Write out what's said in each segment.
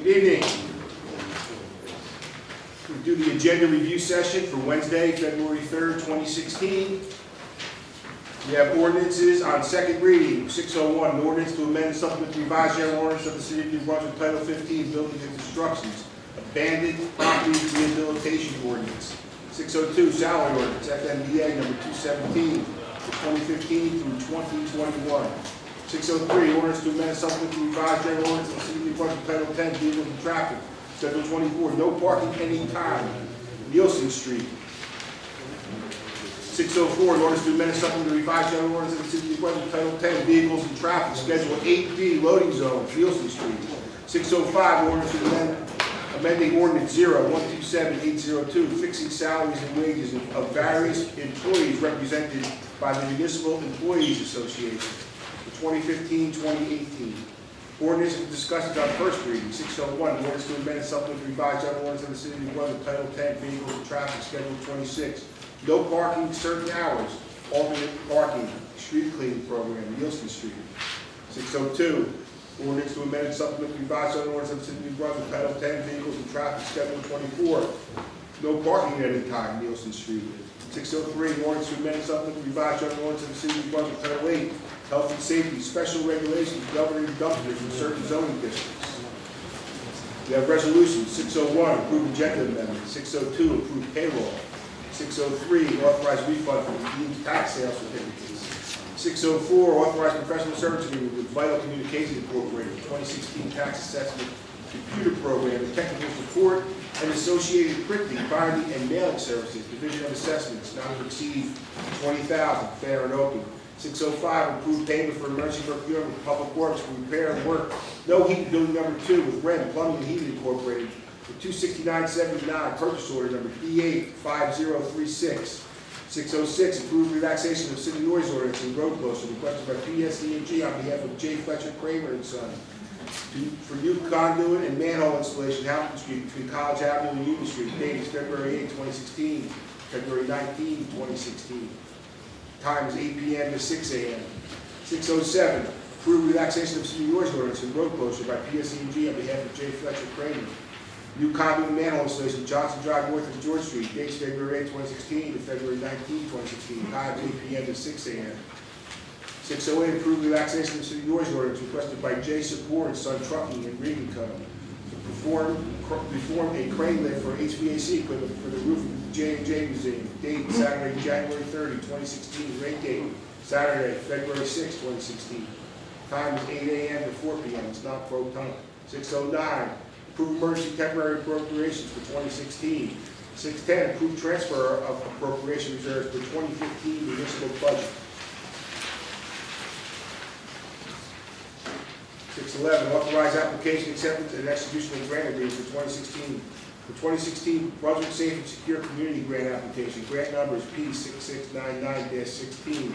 Good evening. We do the agenda review session for Wednesday, February 3rd, 2016. We have ordinances on second reading. 601, an ordinance to amend and supplement the revised general ordinance of the City of New Brunswick, Title 15, Buildings and Constructions, Abandoned Property Rehabilitation Ordinance. 602, salary ordinance, FMDA number 217 for 2015 through 2021. 603, ordinance to amend and supplement the revised general ordinance of the City of New Brunswick, Title 10, Vehicles and Traffic, Schedule 24, no parking any time, Nielsen Street. 604, an ordinance to amend and supplement the revised general ordinance of the City of New Brunswick, Title 10, Vehicles and Traffic, Schedule 8B, Loading Zones, Nielsen Street. 605, ordinance to amending ordinance 0127-802, fixing salaries and wages of various employees represented by the Municipal Employees Association for 2015-2018. Ordinance discussions on first reading. 601, ordinance to amend and supplement the revised general ordinance of the City of New Brunswick, Title 10, Vehicles and Traffic, Schedule 26. No parking certain hours, alternate parking, street cleaning program, Nielsen Street. 602, ordinance to amend and supplement the revised general ordinance of the City of New Brunswick, Title 10, Vehicles and Traffic, Schedule 24. No parking at any time, Nielsen Street. 603, ordinance to amend and supplement the revised general ordinance of the City of New Brunswick, Title 8, Health and Safety, special regulations governing dumpsters in certain zoning districts. We have resolutions. 601, approve agenda amendment. 602, approve payroll. 603, authorize refund for redeemed tax sales certificates. 604, authorize professional service agreement with Vital Communications Incorporated, 2016 tax assessment computer program, and technical support and associated printing, binding, and mailing services, division of assessments, not to exceed $20,000, fair and open. 605, approve payment for emergency procurement with Public Works for repair and work, no heat building number 2 with Ren Plumbing and Heating Incorporated for $269.79, purchase order number B85036. 606, approve relaxation of city noise ordinance and road closure requested by PSE&G on behalf of J. Fletcher Kramer and Son for new conduit and manhole installation, Hamilton Street between College Avenue and Union Street, dated February 8, 2016, February 19, 2016. Time is 8 p.m. to 6 a.m. 607, approve relaxation of city noise ordinance and road closure by PSE&G on behalf of J. Fletcher Kramer. New conduit and manhole installation, Johnson Drive north of George Street, dates February 8, 2016 to February 19, 2016. Time is 8 p.m. to 6 a.m. 608, approve relaxation of city noise ordinance requested by J. Support and Son Trucking and Reading Co. to perform a crane lift for HVAC equipment for the roof of the J&J Museum. Date Saturday, January 30, 2016. Rain date Saturday, February 6, 2016. Time is 8 a.m. to 4 p.m. It's not pro time. 609, approve emergency temporary appropriations for 2016. 610, approve transfer of appropriation reserves for 2015 municipal budget. 611, authorize application, acceptance, and execution of grant agreement for 2016. For 2016, Brunswick Safe and Secure Community Grant Application. Grant number is P6699-16.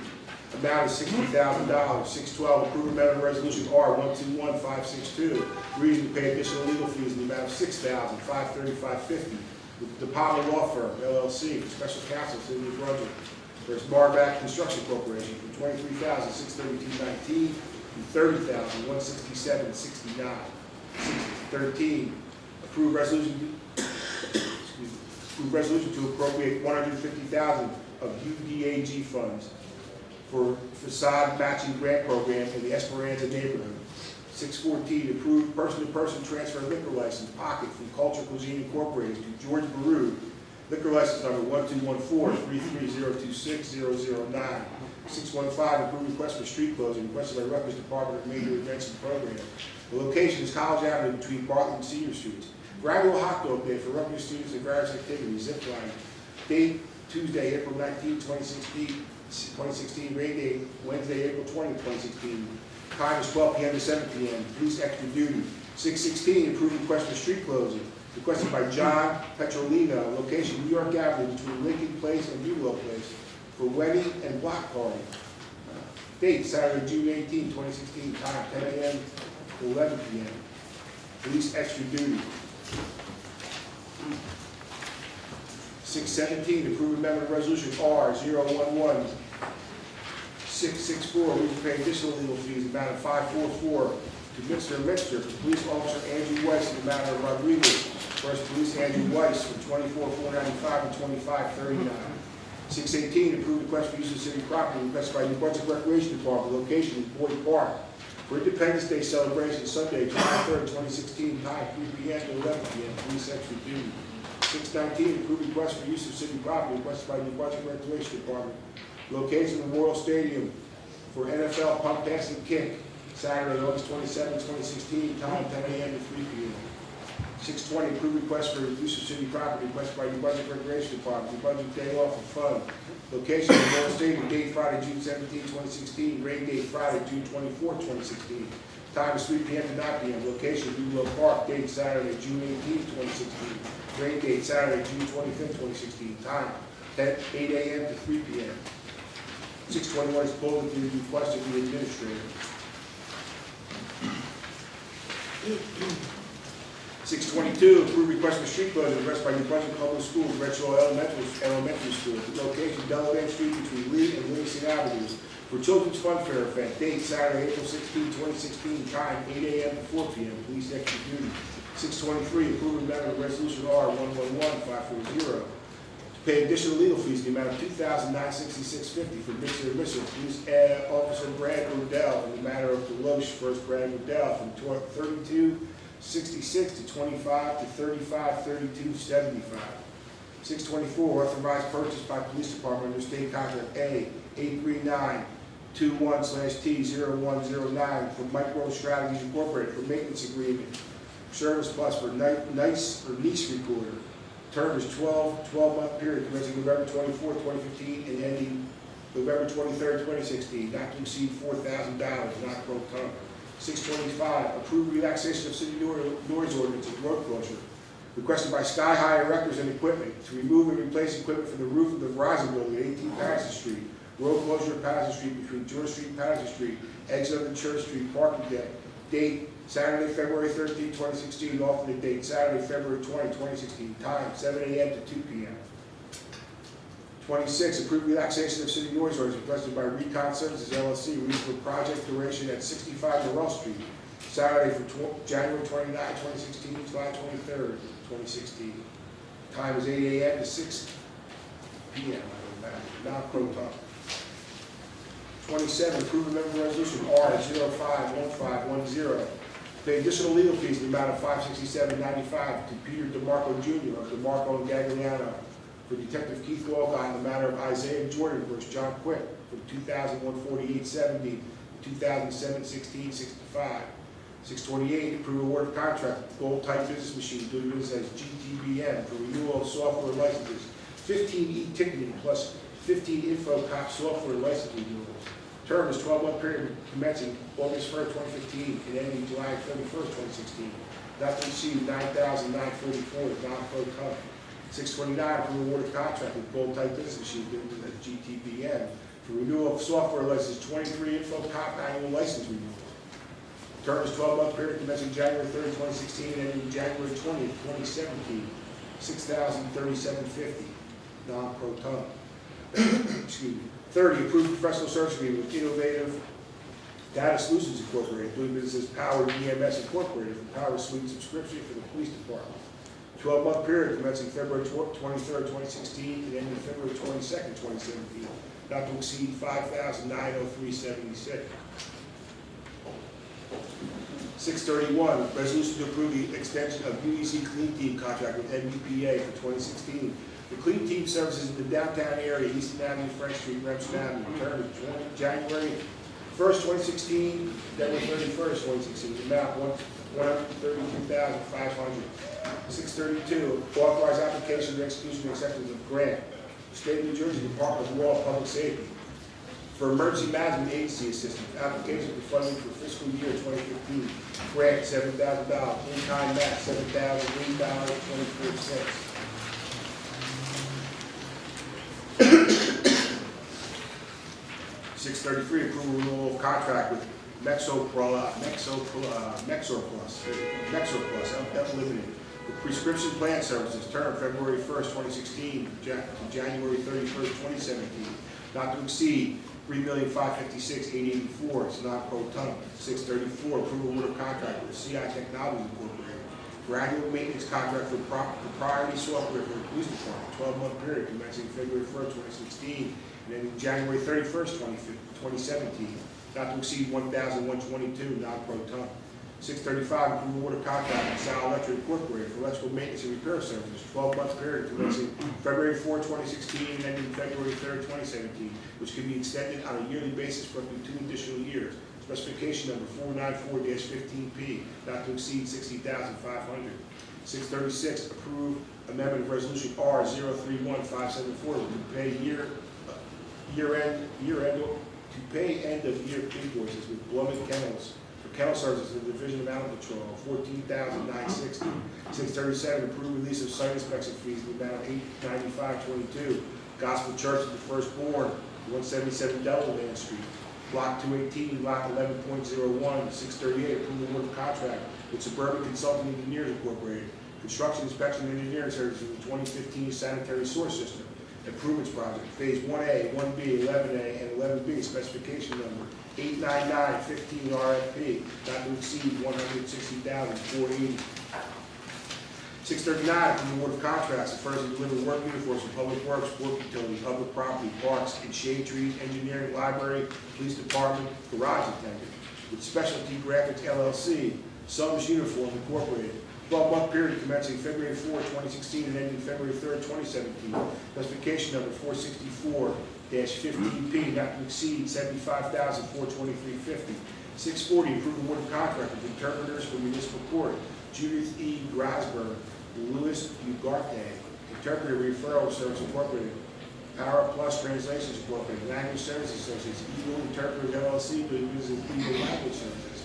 Amount is $60,000. 612, approve amendment resolution R121562. Reason to pay additional legal fees in the amount of $6,535.50 with the Department Law Firm, LLC, for special counsel, City of New Brunswick, versus Marback Construction Corporation for $23,632.19 and $30,167.69. 13, approve resolution to appropriate $150,000 of UDAG funds for facade matching grant program in the Esperanza neighborhood. 614, approve person-to-person transfer liquor license pocket from Culture Cuisine Incorporated to George Baru, liquor license number 1214330260009. 615, approve request for street closing requested by Rutgers Department of Major Events and Programs. The location is College Avenue between Bartlett and Cedar Streets. Gradual hot dog day for Rutgers students and various activities. Zip line. Date Tuesday, April 19, 2016. Rain date Wednesday, April 20, 2016. Time is 12 p.m. to 7 p.m. Police extra duty. 616, approve request for street closing requested by John Petrolino. Location New York Avenue between Lincoln Place and Bulow Place for wedding and block party. Date Saturday, June 18, 2016. Time 10 a.m. to 11 p.m. Police extra duty. 617, approve amendment resolution R011664, we will pay additional legal fees amount of $544 to Mr. Mixter for Police Officer Andrew Weiss in the matter of Rodriguez. First Police Andrew Weiss from 24,495 to 25,39. 618, approve request for use of city property requested by New Brunswick Recreation Department, location in Boyd Park, for Independence Day celebration Sunday, July 3rd, 2016, time 3 p.m. to 11 p.m. Police extra duty. 619, approve request for use of city property requested by New Brunswick Recreation Department, location in Memorial Stadium for NFL Pump Pass and Kick, Saturday, August 27, 2016, time 10 a.m. to 3 p.m. 620, approve request for use of city property requested by New Brunswick Recreation Department, New Brunswick Day Off and Fun, location in Memorial Stadium, date Friday, June 17, 2016, rain date Friday, June 24, 2016, time is 3 p.m. to 9 p.m., location Blue Park, date Saturday, June 18, 2016, rain date Saturday, June 25, 2016, time 8 a.m. to 3 p.m. 621 is pulled at the request of the administrator. 622, approve request for street closure requested by New Brunswick Public Schools, Redshaw Elementary School, the location Delaware Street between Lee and Livingston Avenues, for Children's Fun Fair event, date Saturday, April 16, 2016, time 8 a.m. to 4 p.m. Police extra duty. 623, approve amendment of resolution R111540 to pay additional legal fees in the amount of $2,966.50 for Mr. and Mrs. Police Officer Brad Odell in the matter of Deloche First Brad Odell from 3266 to 25 to 3532.75. 624, authorized purchase by Police Department under State Contract A 83921/T0109 from Micro Strategies Incorporated for maintenance agreement, Service Plus for nice recorder. Term is 12-month period commencing November 24, 2015 and ending November 23, 2016, not to exceed $4,000, not pro ton. 625, approve relaxation of city noise ordinance and road closure, requested by Sky High Erectors and Equipment to remove and replace equipment from the roof of the Verizon building at 18 Patterson Street, road closure at Patterson Street between George Street and Patterson Street, exit of the Church Street parking deck, date Saturday, February 13, 2016, alternate date Saturday, February 20, 2016, time 7 a.m. to 2 p.m. 26, approve relaxation of city noise ordinance requested by Recon Services LLC, reasonable project duration at 65 Morrell Street, Saturday for January 29, 2016, July 23, 2016. Time is 8 a.m. to 6 p.m. Now pro ton. 27, approve amendment resolution R051510, pay additional legal fees in the amount of $567.95 to Peter DeMarco Jr. of DeMarco and Gagliano for Detective Keith Walcott in the matter of Isaiah Jordan versus John Quick from 2001-4870 to 2007-1665. 628, approve award of contract with Gold Type Business Machine doing business as GTBM for renewal of software licenses, 15 e-ticketing plus 15 InfoCop software license renewals. Term is 12-month period commencing August 1st, 2015 and ending July 31st, 2016. Not to exceed $9,944, non-pro ton. 629, approve award of contract with Gold Type Business Machine doing business as GTBM for renewal of software license, 23 InfoCop annual license renewals. Term is 12-month period commencing January 3rd, 2016 and ending January 20th, 2017. $6,037.50, non-pro ton. Excuse me. 30, approved professional service agreement with Innovative Data Solutions Incorporated, doing business as Power EMS Incorporated for Power Suite subscription for the police department. 12-month period commencing February 23rd, 2016 and ending February 22nd, 2017, not to exceed $5,903.76. 631, resolution to approve the extension of UEC Clean Team contract with NBPA for 2016. The Clean Team services in the downtown area, Easton Avenue, French Street, Remsen Avenue, term of January 1st, 2016, February 31st, 2016, amount $132,500. 632, authorize application and execution and acceptance of grant. State of New Jersey Department of Law and Public Safety for Emergency Management Agency Assistance. Application for funding for fiscal year 2015. Grant $7,000. In-kind match $7,008.24. 633, approval renewal of contract with Mexoplus Limited for prescription plan services, term February 1st, 2016 to January 31st, 2017, not to exceed $3,556,884. It's not pro ton. 634, approval order contract with CI Technologies Incorporated for annual maintenance contract for proprietary software for the police department, 12-month period commencing February 1st, 2016, and ending January 31st, 2017, not to exceed $1,122, non-pro ton. 635, approval order contract with Sal Electric Incorporated for electrical maintenance and repair services, 12-month period commencing February 4, 2016, and ending February 3rd, 2017, which can be extended on a yearly basis for up to 2 additional years. Specification number 494-15P, not to exceed $60,500. 636, approve amendment of resolution R031574 to pay end of year invoices with Blumett Kennels for kennel services in the Division of Animal Control, $14,960. 637, approve release of site inspection fees in the amount of $895.22. Gospel Church of the Firstborn, 177 Delaware Street. Block 218, Lot 11.01, 638, approval of contract with Suburban Consulting Engineers Incorporated, construction inspection and engineering services in the 2015 sanitary sewer system improvements project, phase 1A, 1B, 11A, and 11B, specification number 89915 RFP, not to exceed $160,480. 639, approval of contracts to furnish and deliver work uniforms for public works, work utility, public property, parks, and shade trees, engineering, library, police department, garage attendant, with Specialty Graphics LLC, Summers Uniform Incorporated, 12-month period commencing February 4, 2016, and ending February 3, 2017. Specification number 464-15P, not to exceed $75,423.50. 640, approval of contract with interpreters for municipal court, Judith E. Grasberg, Louis Ugarte, Interpreter Referral Service Incorporated, Power Plus Translations Incorporated, Language Services Associates, Eagle Interpreters LLC, doing business with Eagle Language Services.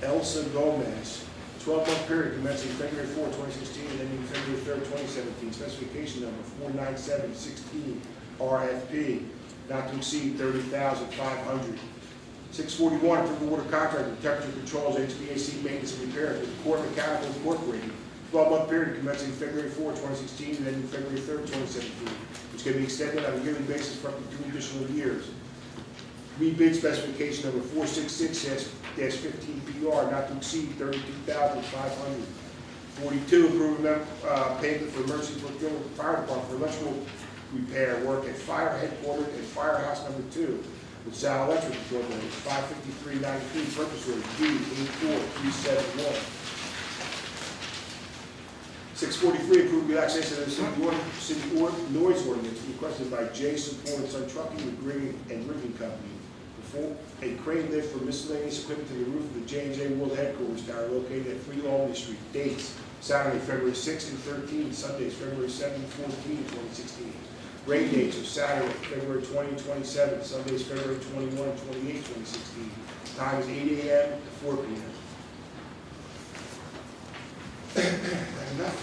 Elsa Gomez, 12-month period commencing February 4, 2016, and ending February 3, 2017. Specification number 49716 RFP, not to exceed $30,500. 641, approval order contract with Temperature Controls, HVAC maintenance and repairs with Core Mechanical Incorporated, 12-month period commencing February 4, 2016, and ending February 3, 2017, which can be extended on a yearly basis for up to 2 additional years. Rebid specification number 466-15PR, not to exceed $32,500. 42, approval payment for emergency procurement fire department for electrical repair work at fire headquarters and firehouse number 2. With Sal Electric Incorporated, 55393, purchase order D84371. 643, approve relaxation of the city noise ordinance requested by J. Support and Son Trucking and Rigging Company. Perform a crane lift for miscellaneous equipment to the roof of the J&J World Headquarters Tower located at 3 Albany Street. Dates, Saturday, February 6 and 13, Sundays, February 7 and 14, 2016. Rain dates are Saturday, February 20 and 27, Sundays, February 21 and 28, 2016. Time is 8 a.m. to 4 p.m. That's enough.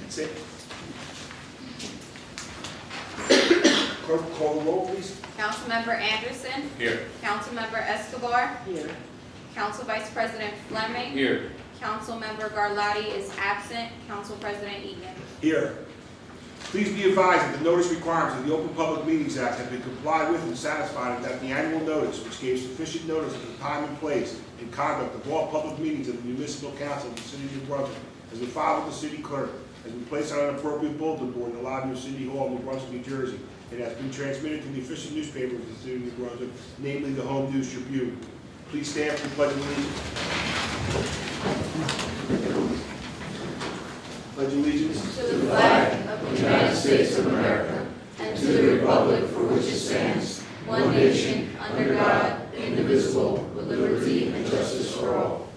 That's it. Clerk, call the roll, please. Councilmember Anderson. Here. Councilmember Escobar. Here. Council Vice President Fleming. Here. Councilmember Garlotti is absent. Council President Egan. Here. Please be advised that the notice requirements of the Open Public Meetings Act have been complied with and satisfied, and that the annual notice, which gave sufficient notice of the time and place and conduct of all public meetings of the Municipal Council of the City of New Brunswick, has been filed with the City Clerk, has been placed on an appropriate bulletin board in the lobby of City Hall, New Brunswick, New Jersey, and has been transmitted to the official newspaper of the City of New Brunswick, namely the Home News Tribune. Please stand for the Pledge of Allegiance. Pledge allegiance To the flag of the United States of America and to the republic for which it stands, one nation, under God, indivisible, with liberty and justice for all.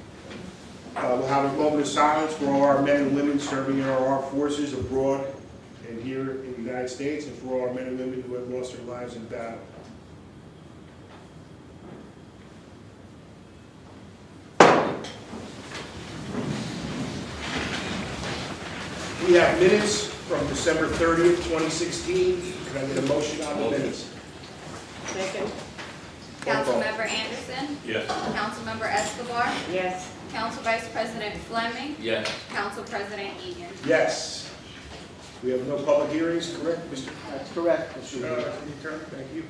We'll have a moment of silence for all our men and women serving in our armed forces abroad and here in the United States, and for all our men and women who have lost their lives in battle. We have minutes from December 30th, 2016. Can I get a motion on the minutes? Second. Councilmember Anderson. Yes. Councilmember Escobar. Yes. Council Vice President Fleming. Yes. Council President Egan. Yes. We have no public hearings, correct, Mr. That's correct. Attorney? Thank you.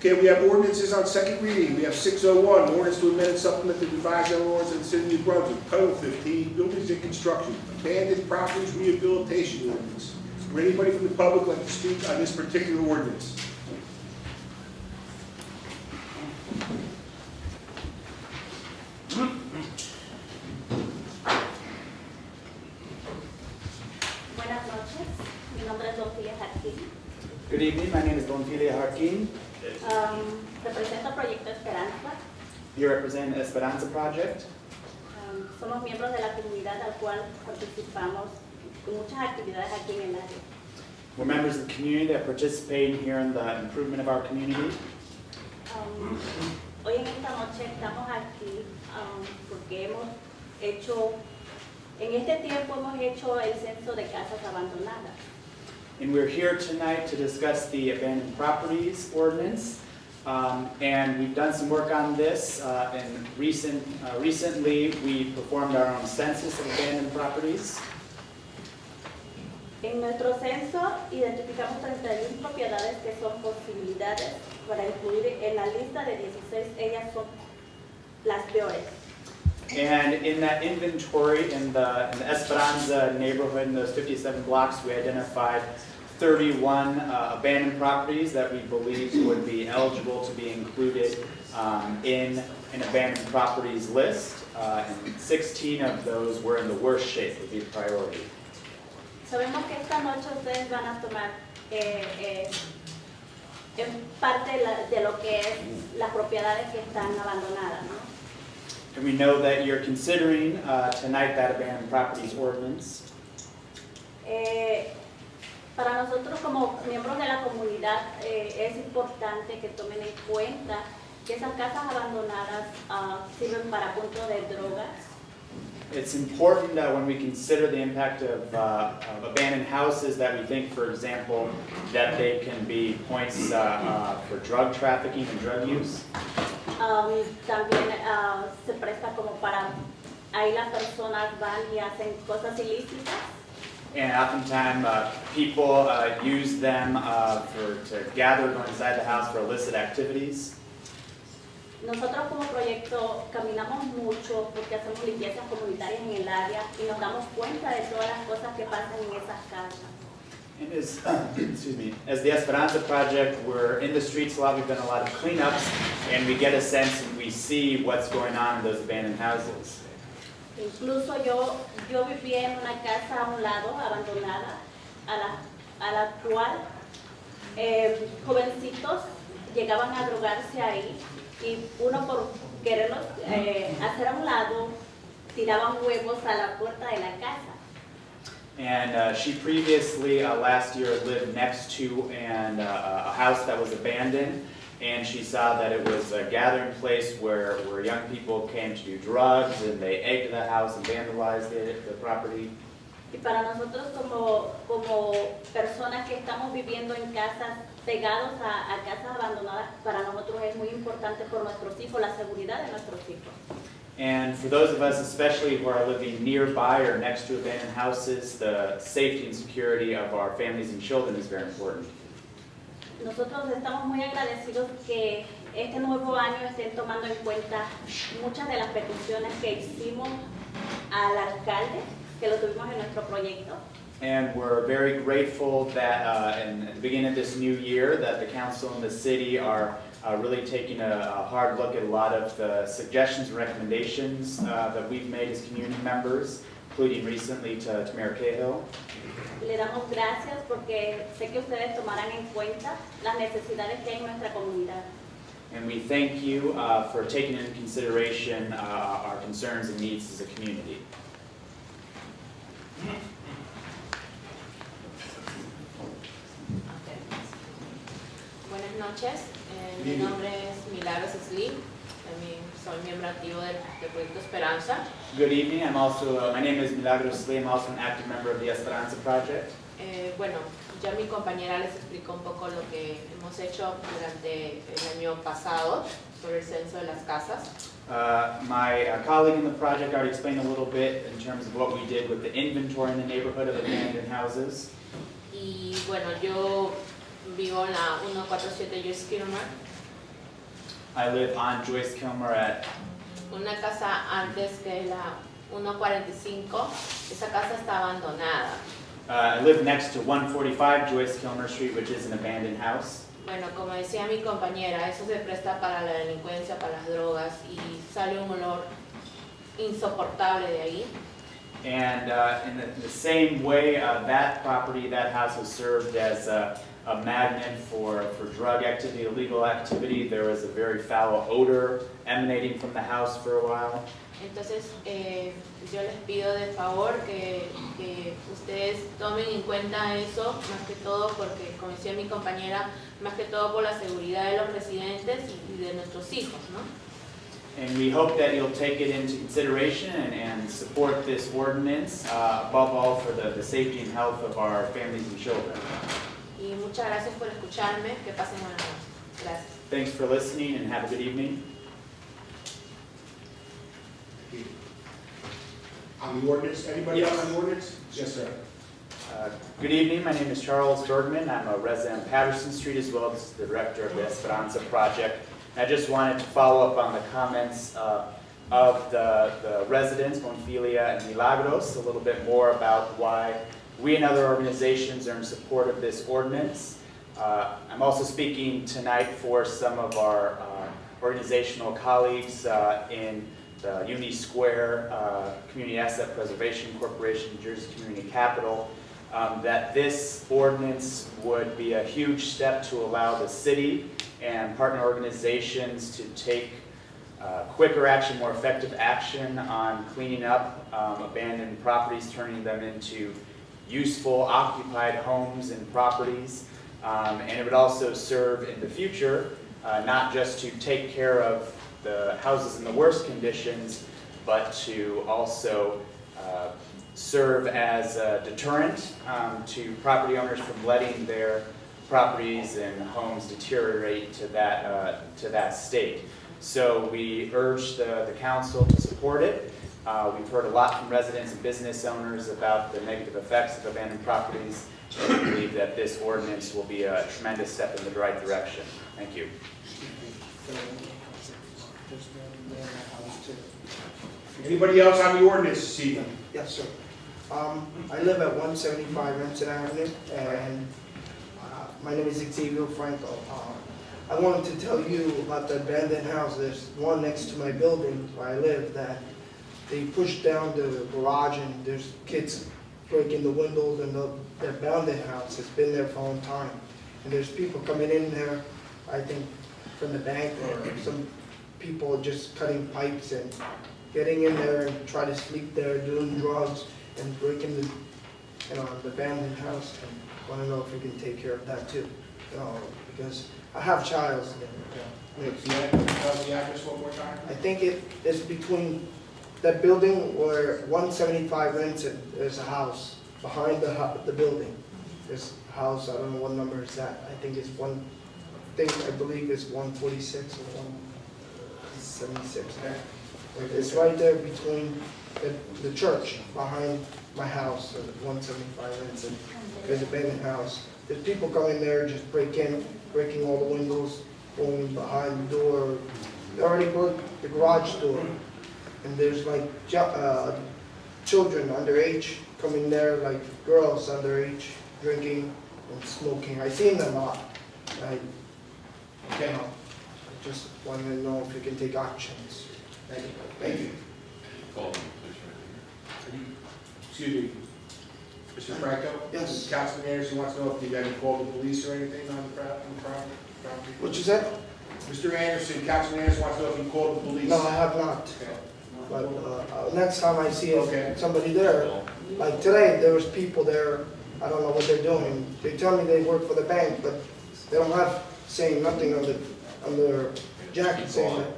Okay, we have ordinances on second reading. We have 601, ordinance to amend and supplement the revised general ordinance of the city of New Brunswick. Title 15, buildings and construction, abandoned properties rehabilitation ordinance. Is there anybody from the public like to speak on this particular ordinance? Buenas noches, mi nombre es Don Filia Jarquín. Good evening, my name is Don Filia Jarquín. Represento Proyecto Esperanza. You represent Esperanza Project. Somos miembros de la comunidad al cual participamos con muchas actividades aquí en el área. We're members of the community that participate here in the improvement of our community. Hoy en esta noche estamos aquí porque en este tiempo hemos hecho el censo de casas abandonadas. And we're here tonight to discuss the abandoned properties ordinance. And we've done some work on this. And recently, we performed our own census of abandoned properties. En nuestro censo identificamos 31 propiedades que son posibilidades para incluir en la lista de 16, ellas son las peores. And in that inventory, in the Esperanza neighborhood, in those 57 blocks, we identified 31 abandoned properties that we believe would be eligible to be included in an abandoned properties list. And 16 of those were in the worst shape, would be a priority. Sabemos que esta noche ustedes van a tomar en parte de lo que es las propiedades que están abandonadas, ¿no? And we know that you're considering tonight that abandoned properties ordinance. Para nosotros como miembros de la comunidad es importante que tomen en cuenta que esas casas abandonadas sirven para puntos de drogas. It's important when we consider the impact of abandoned houses that we think, for example, that they can be points for drug trafficking and drug use. También se presta como para, ahí las personas van y hacen cosas ilícitas. And oftentimes people use them to gather go inside the house for illicit activities. Nosotros como proyecto caminamos mucho porque hacemos limpiezas comunitarias en el área y nos damos cuenta de todas las cosas que pasan en esas casas. And as the Esperanza Project, we're in the streets a lot. We've done a lot of cleanups, and we get a sense and we see what's going on in those abandoned houses. Incluso yo vivía en una casa a un lado, abandonada, a la cual jovencitos llegaban a drogarse ahí y uno por quererlos hacer a un lado, tiraban huevos a la puerta de la casa. And she previously, last year, lived next to a house that was abandoned, and she saw that it was a gathering place where young people came to do drugs, and they egged the house and vandalized the property. Y para nosotros como personas que estamos viviendo en casas, pegados a casas abandonadas, para nosotros es muy importante por nuestros hijos, la seguridad de nuestros hijos. And for those of us, especially who are living nearby or next to abandoned houses, the safety and security of our families and children is very important. Nosotros estamos muy agradecidos que este nuevo año estén tomando en cuenta muchas de las peticiones que hicimos al alcalde, que lo tuvimos en nuestro proyecto. And we're very grateful that at the beginning of this new year that the council and the city are really taking a hard look at a lot of the suggestions and recommendations that we've made as community members, including recently to Mayor Cahill. Le damos gracias porque sé que ustedes tomarán en cuenta las necesidades que hay en nuestra comunidad. And we thank you for taking into consideration our concerns and needs as a community. Buenas noches, mi nombre es Milagros Slim, también soy miembro activo del Proyecto Esperanza. Good evening, my name is Milagros Slee, I'm also an active member of the Esperanza Project. Bueno, ya mi compañera les explicó un poco lo que hemos hecho durante el año pasado sobre el censo de las casas. My colleague in the project already explained a little bit in terms of what we did with the inventory in the neighborhood of abandoned houses. Y bueno, yo vivo en la 147 Joyce Kilmer I live on Joyce Kilmer at una casa antes que es la 145, esa casa está abandonada. I live next to 145 Joyce Kilmer Street, which is an abandoned house. Bueno, como decía mi compañera, eso se presta para la delincuencia, para las drogas y sale un olor insoportable de ahí. And in the same way, that property, that house has served as a magnet for drug activity, illegal activity. There was a very foul odor emanating from the house for a while. Entonces, yo les pido de favor que ustedes tomen en cuenta eso, más que todo porque, como decía mi compañera, más que todo por la seguridad de los residentes y de nuestros hijos, ¿no? And we hope that you'll take it into consideration and support this ordinance, above all for the safety and health of our families and children. Y muchas gracias por escucharme, que pasen buenas noches. Gracias. Thanks for listening and have a good evening. On the ordinance, anybody Yes. else on the ordinance? Yes, sir. Good evening, my name is Charles Bergman. I'm a resident of Patterson Street as well as the director of the Esperanza project. I just wanted to follow up on the comments of the residents, Monfilia and Milagros, a little bit more about why we and other organizations are in support of this ordinance. I'm also speaking tonight for some of our organizational colleagues in the Uni Square Community Asset Preservation Corporation, New Jersey Community Capital, that this ordinance would be a huge step to allow the city and partner organizations to take quicker action, more effective action on cleaning up abandoned properties, turning them into useful occupied homes and properties. And it would also serve in the future, not just to take care of the houses in the worst conditions, but to also serve as a deterrent to property owners from letting their properties and homes deteriorate to that state. So we urge the council to support it. We've heard a lot from residents and business owners about the negative effects of abandoned properties, and we believe that this ordinance will be a tremendous step in the right direction. Thank you. Anybody else on the ordinance this evening? Yes, sir. I live at 175 Renton Avenue, and my name is Xavier Franco. I wanted to tell you about the abandoned house. There's one next to my building where I live that they pushed down the garage, and there's kids breaking the windows, and the abandoned house has been there for a long time. And there's people coming in there, I think from the bank, or some people just cutting pipes and getting in there and try to sleep there, doing drugs and breaking the abandoned house. And I want to know if we can take care of that too, because I have child. Tell the address one more time. I think it is between that building where 175 Renton, there's a house behind the building. There's a house, I don't know what number is that. I think it's I believe it's 146 or 176. It's right there between the church behind my house, 175 Renton. There's a abandoned house. There's people coming there, just breaking all the windows, going behind the door. They already broke the garage door. And there's like children underage coming there, like girls underage, drinking and smoking. I've seen them a lot. Okay. I just wanted to know if we can take actions. Thank you. Thank you. Excuse me. Mr. Franco? Yes. Councilman Anderson wants to know if you had called the police or anything on the property? What you said? Mr. Anderson, Councilman Anderson wants to know if you called the police. No, I have not. Okay. But next time I see Okay. somebody there, like today, there was people there, I don't know what they're doing. They tell me they work for the bank, but they don't have saying nothing on their jacket saying that.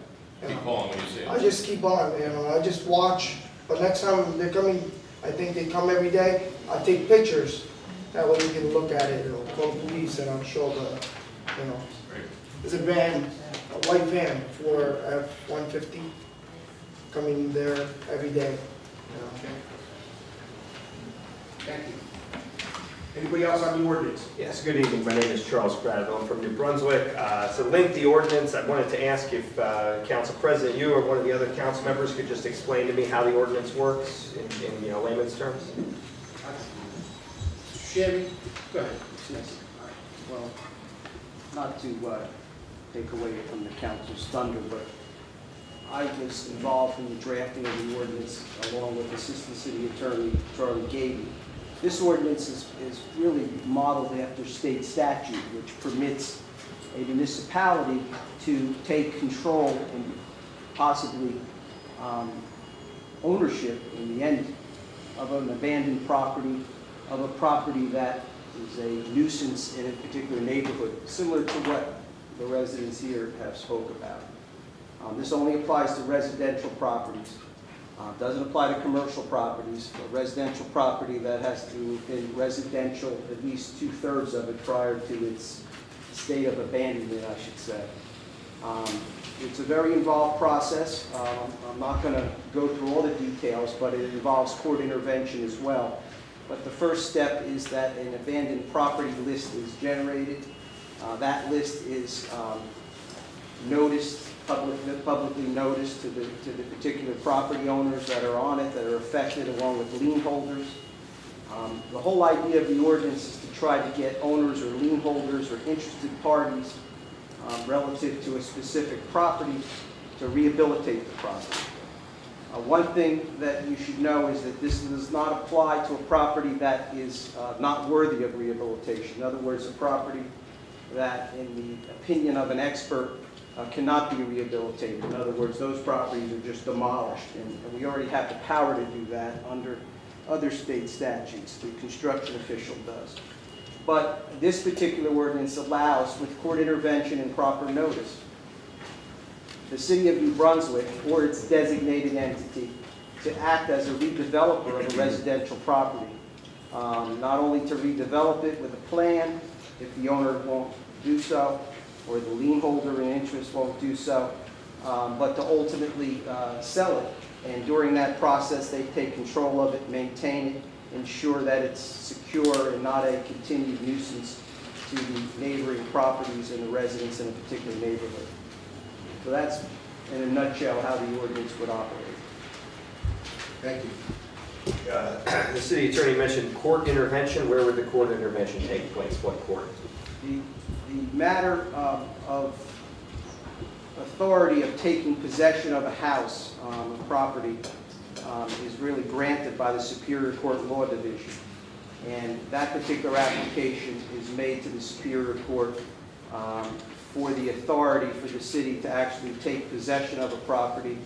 Keep calling when you see I it. just keep on, I just watch, but next time they're coming, I think they come every day, I take pictures. That way we can look at it, or call the police and I'll show there's a van, a white van for F-150 coming there every day. Okay. Thank you. Anybody else on the ordinance? Yes, good evening. My name is Charles Gradville. I'm from New Brunswick. It's a lengthy ordinance. I wanted to ask if Council President, you or one of the other council members could just explain to me how the ordinance works in layman's terms. Shammy, go ahead. Yes. Well, not to take away from the council's thunder, but I was involved in the drafting of the ordinance along with Assistant City Attorney Charlie Gavey. This ordinance is really modeled after state statute, which permits a municipality to take control and possibly ownership in the end of an abandoned property, of a property that is a nuisance in a particular neighborhood, similar to what the residents here have spoke about. This only applies to residential properties. Doesn't apply to commercial properties. A residential property that has to have been residential, at least 2/3 of it prior to its state of abandonment, I should say. It's a very involved process. I'm not going to go through all the details, but it involves court intervention as well. But the first step is that an abandoned property list is generated. That list is noticed, publicly noticed to the particular property owners that are on it, that are affected, along with lien holders. The whole idea of the ordinance is to try to get owners or lien holders or interested parties relative to a specific property to rehabilitate the property. One thing that you should know is that this does not apply to a property that is not worthy of rehabilitation. In other words, a property that, in the opinion of an expert, cannot be rehabilitated. In other words, those properties are just demolished, and we already have the power to do that under other state statutes. The construction official does. But this particular ordinance allows, with court intervention and proper notice, the City of New Brunswick or its designated entity to act as a redeveloper of a residential property. Not only to redevelop it with a plan, if the owner won't do so, or the lien holder in interest won't do so, but to ultimately sell it. And during that process, they take control of it, maintain it, ensure that it's secure and not a continued nuisance to the neighboring properties and the residents in a particular neighborhood. So that's, in a nutshell, how the ordinance would operate. Thank you. The city attorney mentioned court intervention. Where would the court intervention take place? What court? The matter of authority of taking possession of a house, a property, is really granted by the Superior Court Law Division. And that particular application is made to the Superior Court for the authority for the city to actually take possession of a property,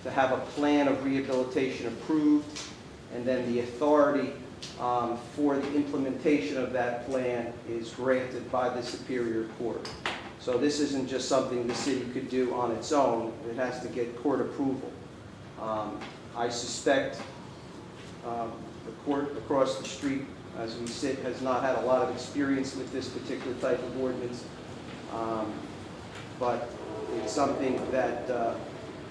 to have a plan of rehabilitation approved, and then the authority for the implementation of that plan is granted by the Superior Court. So this isn't just something the city could do on its own. It has to get court approval. I suspect the court across the street, as we sit, has not had a lot of experience with this particular type of ordinance. But it's something that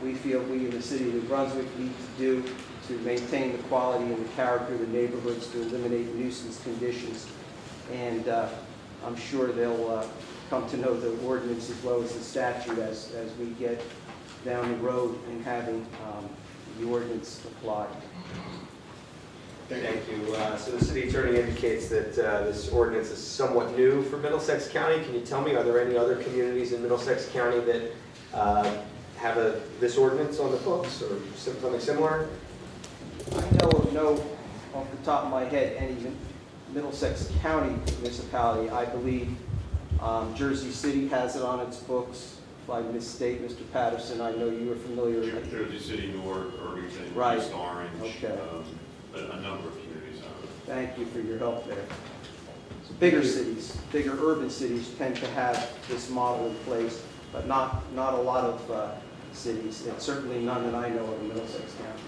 we feel we in the city of New Brunswick need to do to maintain the quality and the character of the neighborhoods, to eliminate nuisance conditions. And I'm sure they'll come to know the ordinance as well as the statute as we get down the road in having the ordinance applied. Thank you. So the city attorney indicates that this ordinance is somewhat new for Middlesex County. Can you tell me, are there any other communities in Middlesex County that have this ordinance on the books or something similar? I know of no, off the top of my head, any Middlesex County municipality. I believe Jersey City has it on its books. If I misstate, Mr. Patterson, I know you are familiar with it. Jersey City, Newark, Irvington, Right. East Orange, Okay. a number of communities have it. Thank you for your help there. So bigger cities, bigger urban cities tend to have this model in place, but not a lot of cities, and certainly none that I know of in Middlesex County.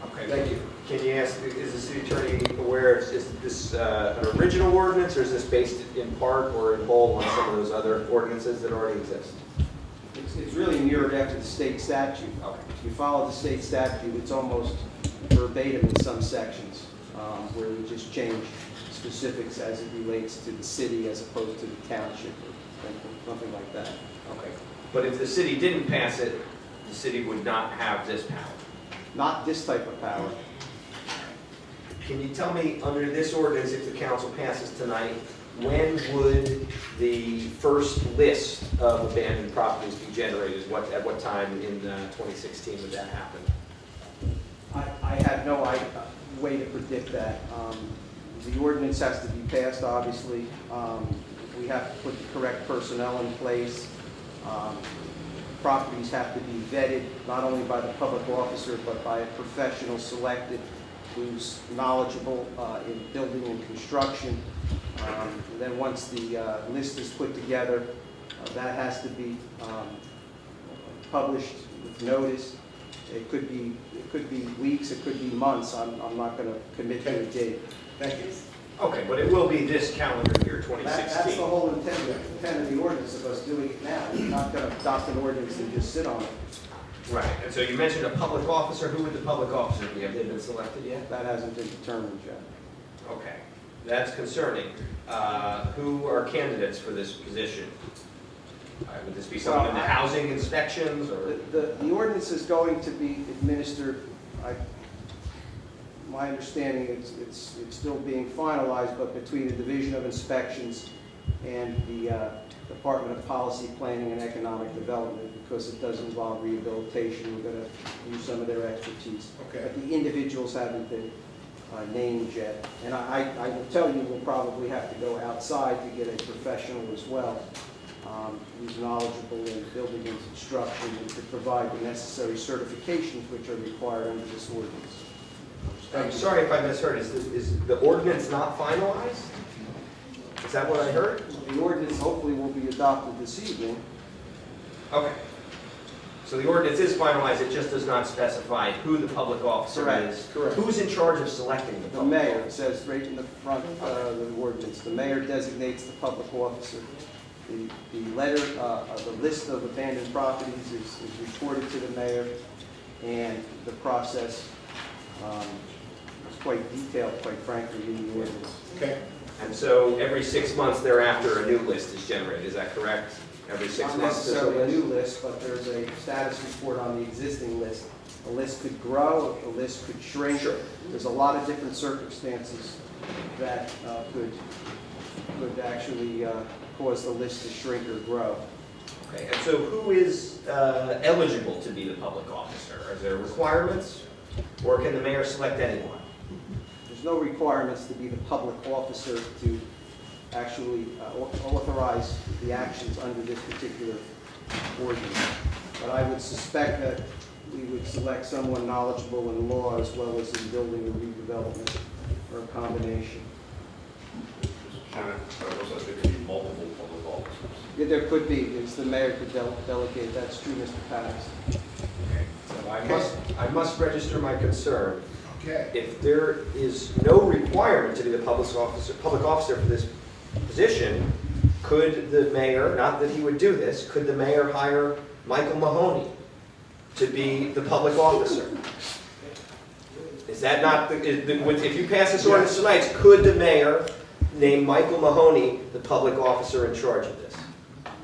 Okay, thank you. Can you ask, is the city attorney aware, is this an original ordinance, or is this based in part or in whole on some of those other ordinances that already exist? It's really mirrored after the state statute. Okay. If you follow the state statute, it's almost verbatim in some sections, where we just change specifics as it relates to the city as opposed to the township or something like that. Okay. But if the city didn't pass it, the city would not have this power. Not this type of power. Can you tell me, under this ordinance, if the council passes tonight, when would the first list of abandoned properties be generated? At what time in 2016 would that happen? I have no way to predict that. The ordinance has to be passed, obviously. We have to put the correct personnel in place. Properties have to be vetted, not only by the public officer, but by a professional selected who's knowledgeable in building and construction. Then once the list is put together, that has to be published with notice. It could be weeks, it could be months. I'm not going to commit to a date. Thank you. Okay, but it will be this calendar year, 2016. That's the whole intent of the ordinance, of us doing it now. We're not going to adopt an ordinance and just sit on it. Right, and so you mentioned a public officer. Who would the public officer be? Have they been selected yet? That hasn't been determined yet. Okay, that's concerning. Who are candidates for this position? Would this be someone in the housing inspections or? The ordinance is going to be administered, my understanding, it's still being finalized, but between the Division of Inspections and the Department of Policy, Planning, and Economic Development, because it does involve rehabilitation. We're going to use some of their expertise. Okay. But the individuals haven't been named yet. And I will tell you, we'll probably have to go outside to get a professional as well, who's knowledgeable in building and construction and to provide the necessary certifications which are required under this ordinance. I'm sorry if I misheard. Is the ordinance not finalized? Is that what I heard? The ordinance hopefully will be adopted this evening. Okay. So the ordinance is finalized, it just does not specify who the public officer Correct, is. correct. Who's in charge of selecting the The public mayor, it officer? says right in the front of the ordinance, the mayor designates the public officer. The letter, the list of abandoned properties is reported to the mayor, and the process is quite detailed, quite frankly, in the ordinance. Okay. And so every 6 months thereafter, a new list is generated, is that correct? Every 6 Not months? there's necessarily a list? new list, but there's a status report on the existing list. A list could grow, a list could shrink. Sure. There's a lot of different circumstances that could actually cause the list to shrink or grow. Okay, and so who is eligible to be the public officer? Are there requirements, or can the mayor select anyone? There's no requirements to be the public officer to actually authorize the actions under this particular ordinance. But I would suspect that we would select someone knowledgeable in law as well as in building or redevelopment, or a combination. Mr. Chairman, also there could be multiple public officers. Yeah, there could be, it's the mayor could delegate, that's true, Mr. Patterson. So I must register my concern. Okay. If there is no requirement to be the public officer for this position, could the mayor, not that he would do this, could the mayor hire Michael Mahoney to be the public officer? Is that not, if you pass this ordinance tonight, could the mayor name Michael Mahoney the public officer in charge of this?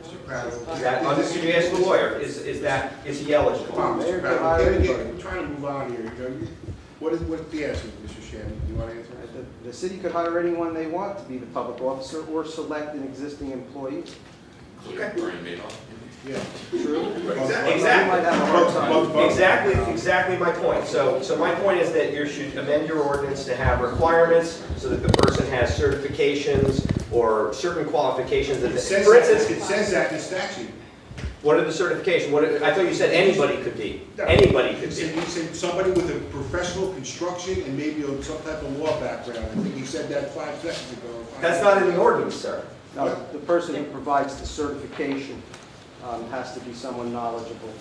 Mr. Pratt. Is that, could you ask the lawyer, is he eligible? Come on, Mayor Mr. can Pratt. hire We're anybody. trying to move on here. You know, what's the answer, Mr. Shannon? Do you want to answer? The city could hire anyone they want to be the public officer or select an existing employee. Okay. Brian Madoff. Yeah. True. Exactly. You might have a hard time. Exactly my point. So my point is that you should amend your ordinance to have requirements so that the person has certifications or certain qualifications. It says For that, instance, it says that in the statute. what are the certifications? I thought you said anybody could be. Anybody could You be. said somebody with a professional construction and maybe some type of law background. I think you said that 5 seconds ago. That's not in the ordinance, sir. No, the person who provides the certification has to be someone knowledgeable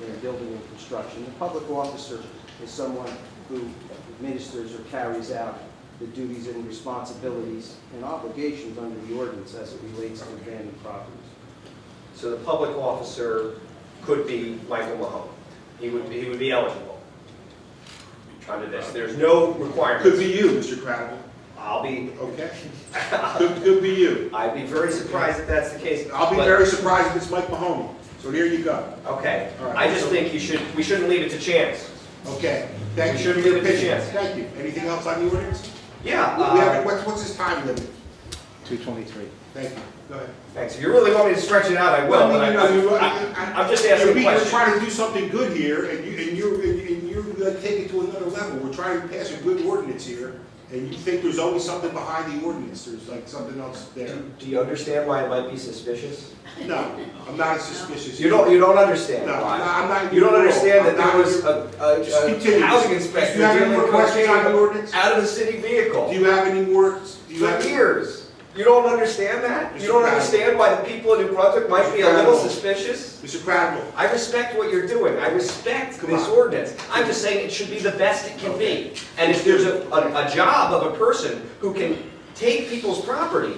in building and construction. The public officer is someone who administers or carries out the duties and responsibilities and obligations under the ordinance as it relates to abandoned properties. So the public officer could be Michael Mahoney. He would be eligible under this. There's no requirement. Could be you, Mr. Cradible. I'll be, Okay? Could be you. I'd be very surprised if that's the case. I'll be but- very surprised if it's Mike Mahoney. So there you go. Okay, All right. I just think we shouldn't leave it to chance. Okay, thank We you. shouldn't for your give it a opinion. chance. Thank you. Anything else on the ordinance? Yeah. We have, what's his time limit? 2:23. Thank you. Go ahead. Thanks. If you really want me to stretch it out, I will, Well, but I'm just asking a You're question. trying to do something good here, and you're gonna take it to another level. We're trying to pass a good ordinance here, and you think there's always something behind the ordinance. There's like something else there. Do you understand why it might be suspicious? No, I'm not as suspicious. You don't understand No, why. I'm not. You don't understand that I'm not there was Just a continue. housing Do inspector you have any dealing more questions on the cocaine ordinance? out of the city vehicle Do you have any more? Do you for have? years. You don't understand that? You don't Mr. understand why the people in New Brunswick might be a little suspicious? Mr. Cradible, I respect what you're doing. I respect Come this on. ordinance. I'm just saying it should be the best it can be. And if there's a job of a person who can take people's property,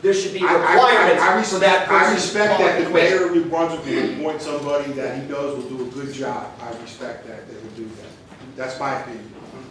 there should be requirements for that I person's respect that the qualification. mayor of New Brunswick will appoint somebody that he knows will do a good job. I respect that, they will do that. That's my opinion.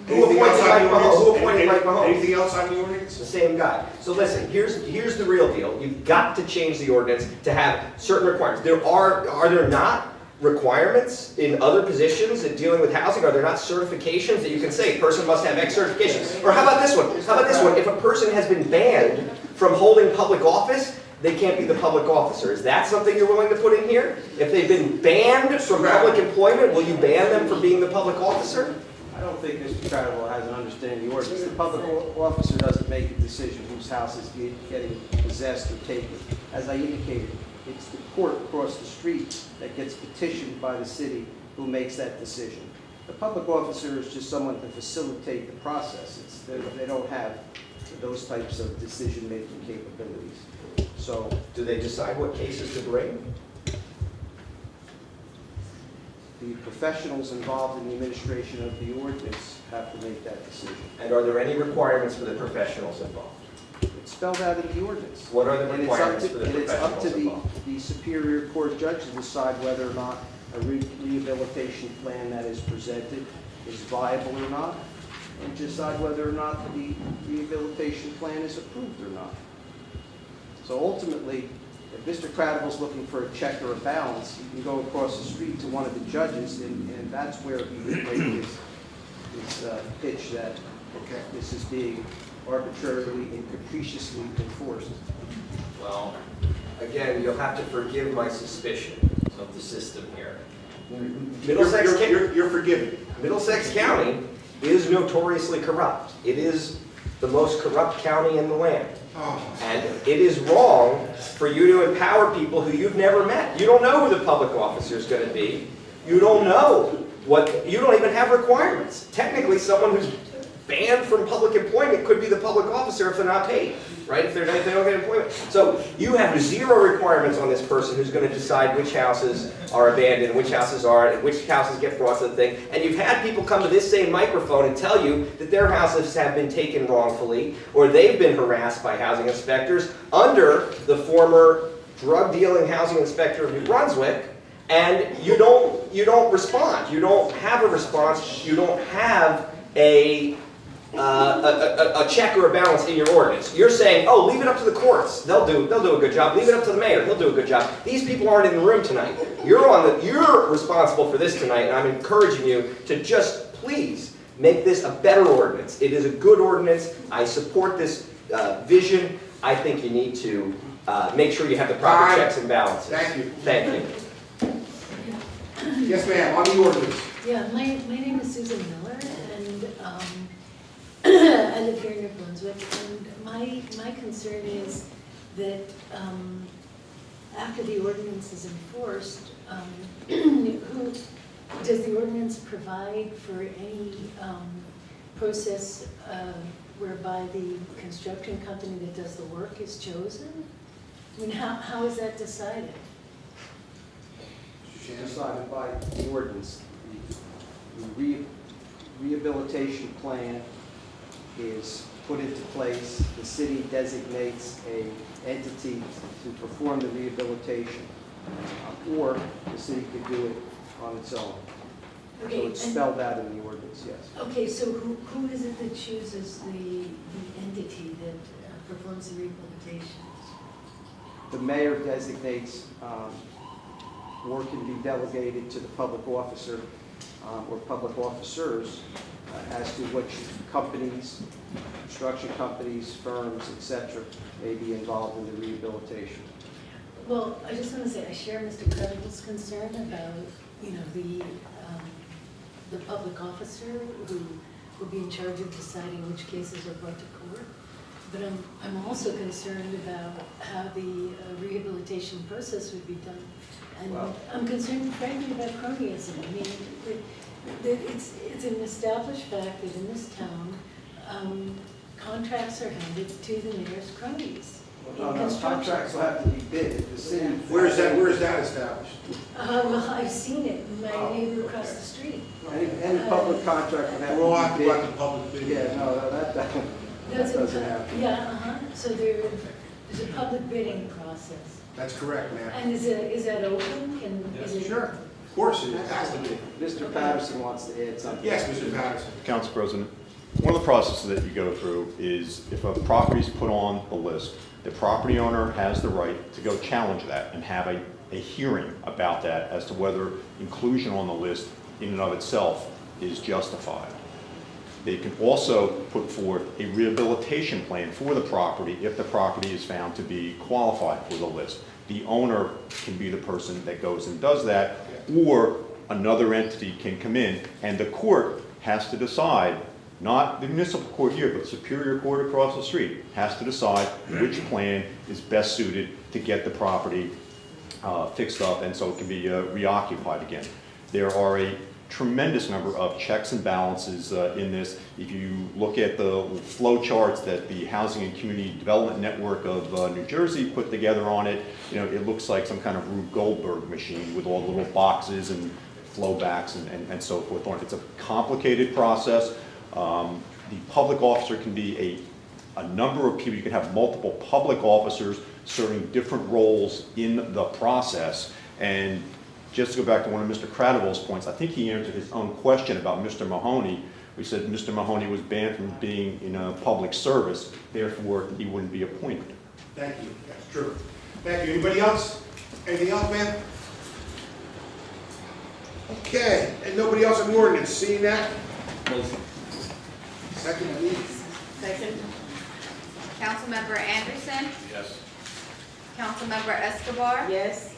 Who Anything else appointed on Mike the Mahoney? ordinance? Who appointed Mike Mahoney? Anything else on the ordinance? It's the same guy. So listen, here's the real deal. You've got to change the ordinance to have certain requirements. Are there not requirements in other positions in dealing with housing? Are there not certifications that you can say, person must have X certifications? Or how about this one? How about this one? If a person has been banned from holding public office, they can't be the public officer. Is that something you're willing to put in here? If they've been banned from public employment, will you ban them from being the public officer? I don't think Mr. Cradible has an understanding of the ordinance. The public officer doesn't make a decision whose house is getting possessed or taken. As I indicated, it's the court across the street that gets petitioned by the city who makes that decision. The public officer is just someone to facilitate the process. They don't have those types of decision-making capabilities. So, Do they decide what cases to bring? the professionals involved in the administration of the ordinance have to make that decision. And are there any requirements for the professionals involved? It's spelled out in the ordinance. What are the And it's up requirements to- for the and it's up professionals to involved? the Superior Court judge to decide whether or not a rehabilitation plan that is presented is viable or not, and decide whether or not the rehabilitation plan is approved or not. So ultimately, if Mr. Cradible's looking for a check or a balance, he can go across the street to one of the judges, and that's where he would make his pitch that Okay. this is being arbitrarily and capriciously enforced. Well, again, you'll have to forgive my suspicion of the system here. You're forgiven. Middlesex County is notoriously corrupt. It is the most corrupt county in the land. Oh. And it is wrong for you to empower people who you've never met. You don't know who the public officer is going to be. You don't know you don't even have requirements. Technically, someone who's banned from public employment could be the public officer if they're not paid, right? If they don't get employment. So you have zero requirements on this person who's going to decide which houses are abandoned, which houses aren't, and which houses get brought to the thing. And you've had people come to this same microphone and tell you that their houses have been taken wrongfully, or they've been harassed by housing inspectors under the former drug-dealing housing inspector of New Brunswick, and you don't respond. You don't have a response. You don't have a check or a balance in your ordinance. You're saying, oh, leave it up to the courts. They'll do a good job. Leave it up to the mayor. He'll do a good job. These people aren't in the room tonight. You're responsible for this tonight, and I'm encouraging you to just please make this a better ordinance. It is a good ordinance. I support this vision. I think you need to make sure you have the proper checks and balances. Thank you. Thank you. Yes, ma'am, on the ordinance. Yeah, my name is Susan Miller, and I live here in New Brunswick, and my concern is that after the ordinance is enforced, does the ordinance provide for any process whereby the construction company that does the work is chosen? I mean, how is that decided? Decided by the ordinance. The rehabilitation plan is put into place. The city designates an entity to perform the rehabilitation, or the city could do it on its own. So Okay, it's and- spelled out in the ordinance. neighborhoods, yes. Okay, so who is it that chooses the entity that performs the rehabilitation? The mayor designates, or can be delegated to the public officer or public officers as to which companies, construction companies, firms, etc., may be involved in the rehabilitation. Well, I just want to say, I share Mr. Credible's concern about, you know, the public officer who will be in charge of deciding which cases are brought to court. But I'm also concerned about how the rehabilitation process would be done. And Well- I'm concerned frankly about cronyism. I mean, it's an established fact that in this town, contracts are handed to the mayor's cronies. No, no, contracts will have to be bid. The city. Where is that established? Well, I've seen it in my neighbor across the street. Any public contract would have We'll have to to be go bid. out to public bidding. Yeah, no, that doesn't happen. Yeah, so there's a public bidding process. That's correct, ma'am. And is that open? Is it? Sure, of course it has to be. Mr. Patterson wants to add something. Yes, Mr. Patterson. Council President, one of the processes that you go through is if a property is put on the list, the property owner has the right to go challenge that and have a hearing about that as to whether inclusion on the list in and of itself is justified. They can also put forth a rehabilitation plan for the property if the property is found to be qualified for the list. The owner can be the person that goes and does that, or another entity can come in, and the court has to decide, not the municipal court here, but Superior Court across the street, has to decide which plan is best suited to get the property fixed up and so it can be reoccupied again. There are a tremendous number of checks and balances in this. If you look at the flow charts that the Housing and Community Development Network of New Jersey put together on it, you know, it looks like some kind of Rube Goldberg machine with all the little boxes and flow backs and so forth on it. It's a complicated process. The public officer can be a number of people. You can have multiple public officers serving different roles in the process. And just to go back to one of Mr. Cradiville's points, I think he answered his own question about Mr. Mahoney. We said Mr. Mahoney was banned from being in a public service, therefore he wouldn't be appointed. Thank you, that's true. Thank you. Anybody else? Anything else, ma'am? Okay, and nobody else on the ordinance, seeing that? Second, please. Second. Councilmember Anderson. Yes. Councilmember Escobar. Yes.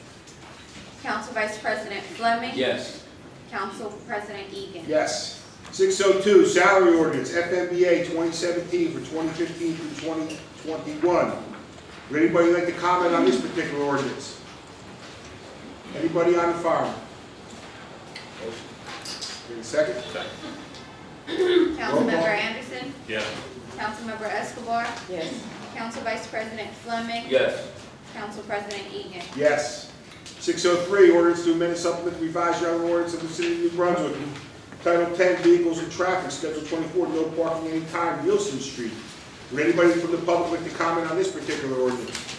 Council Vice President Fleming. Yes. Council President Egan. Yes. 602, salary ordinance, FMBA 2017 for 2015 through 2021. Would anybody like to comment on this particular ordinance? Anybody on the farm? Give me a second. Councilmember Anderson. Yes. Councilmember Escobar. Yes. Council Vice President Fleming. Yes. Council President Egan. Yes. 603, ordinance to amend and supplement the revised general ordinance of the city of New Brunswick, Title 10, Vehicles and Traffic, Schedule 24, no parking anytime, Nielsen Street. Would anybody from the public like to comment on this particular ordinance?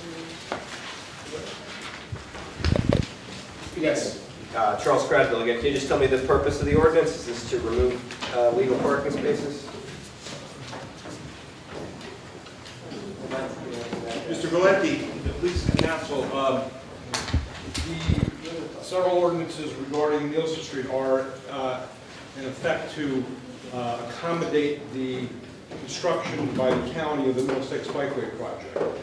Yes. Charles Cradville again. Can you just tell me the purpose of the ordinance? Is this to remove legal parking spaces? Mr. Valenti. The police and council, the several ordinances regarding Nielsen Street are in effect to accommodate the construction by the county of the Middlesex Bikeway project.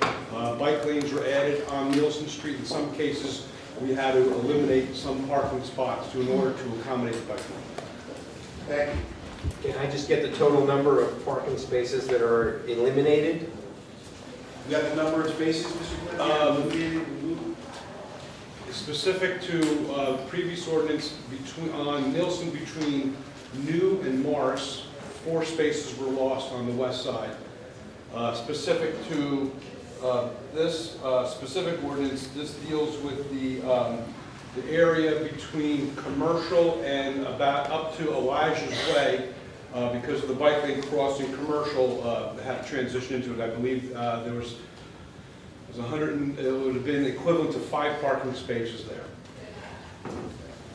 Bike lanes were added on Nielsen Street. In some cases, we had to eliminate some parking spots in order to accommodate the bike lane. Thank you. Can I just get the total number of parking spaces that are eliminated? You got the number of spaces, Mr. Valenti? Specific to previous ordinance on Nielsen between New and Morris, 4 spaces were lost on the west side. Specific to this specific ordinance, this deals with the area between Commercial and about up to Elijah's Way. Because of the bike lane crossing, Commercial had to transition into it. I believe there was 100, it would have been equivalent to 5 parking spaces there.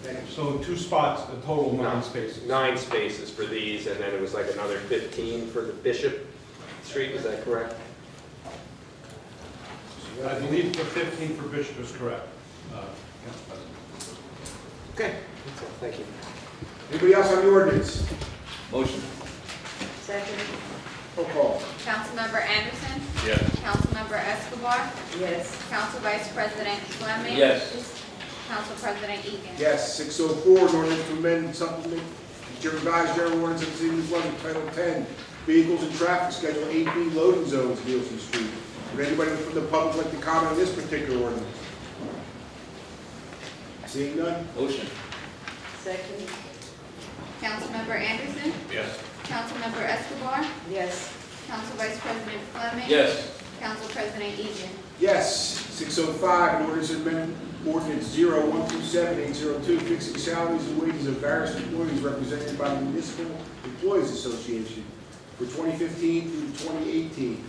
Thank you. So 2 spots, a total of 9 spaces. 9 spaces for these, and then it was like another 15 for the Bishop Street, is that correct? I believe the 15 for Bishop is correct, Council President. Okay, that's all, thank you. Anybody else on the ordinance? Motion. Second. Roll call. Councilmember Anderson. Yes. Councilmember Escobar. Yes. Council Vice President Fleming. Yes. Council President Egan. Yes, 604, an ordinance to amend and supplement the revised general ordinance of the city of New Brunswick, Title 10, Vehicles and Traffic, Schedule 8B, Loading Zones, Nielsen Street. Would anybody from the public like to comment on this particular ordinance? Seeing none? Motion. Second. Councilmember Anderson. Yes. Councilmember Escobar. Yes. Council Vice President Fleming. Yes. Council President Egan. Yes, 605, an ordinance to amend ordinance 0127-802, fixing salaries and wages of various employees represented by the Municipal Employees Association for 2015 through 2018.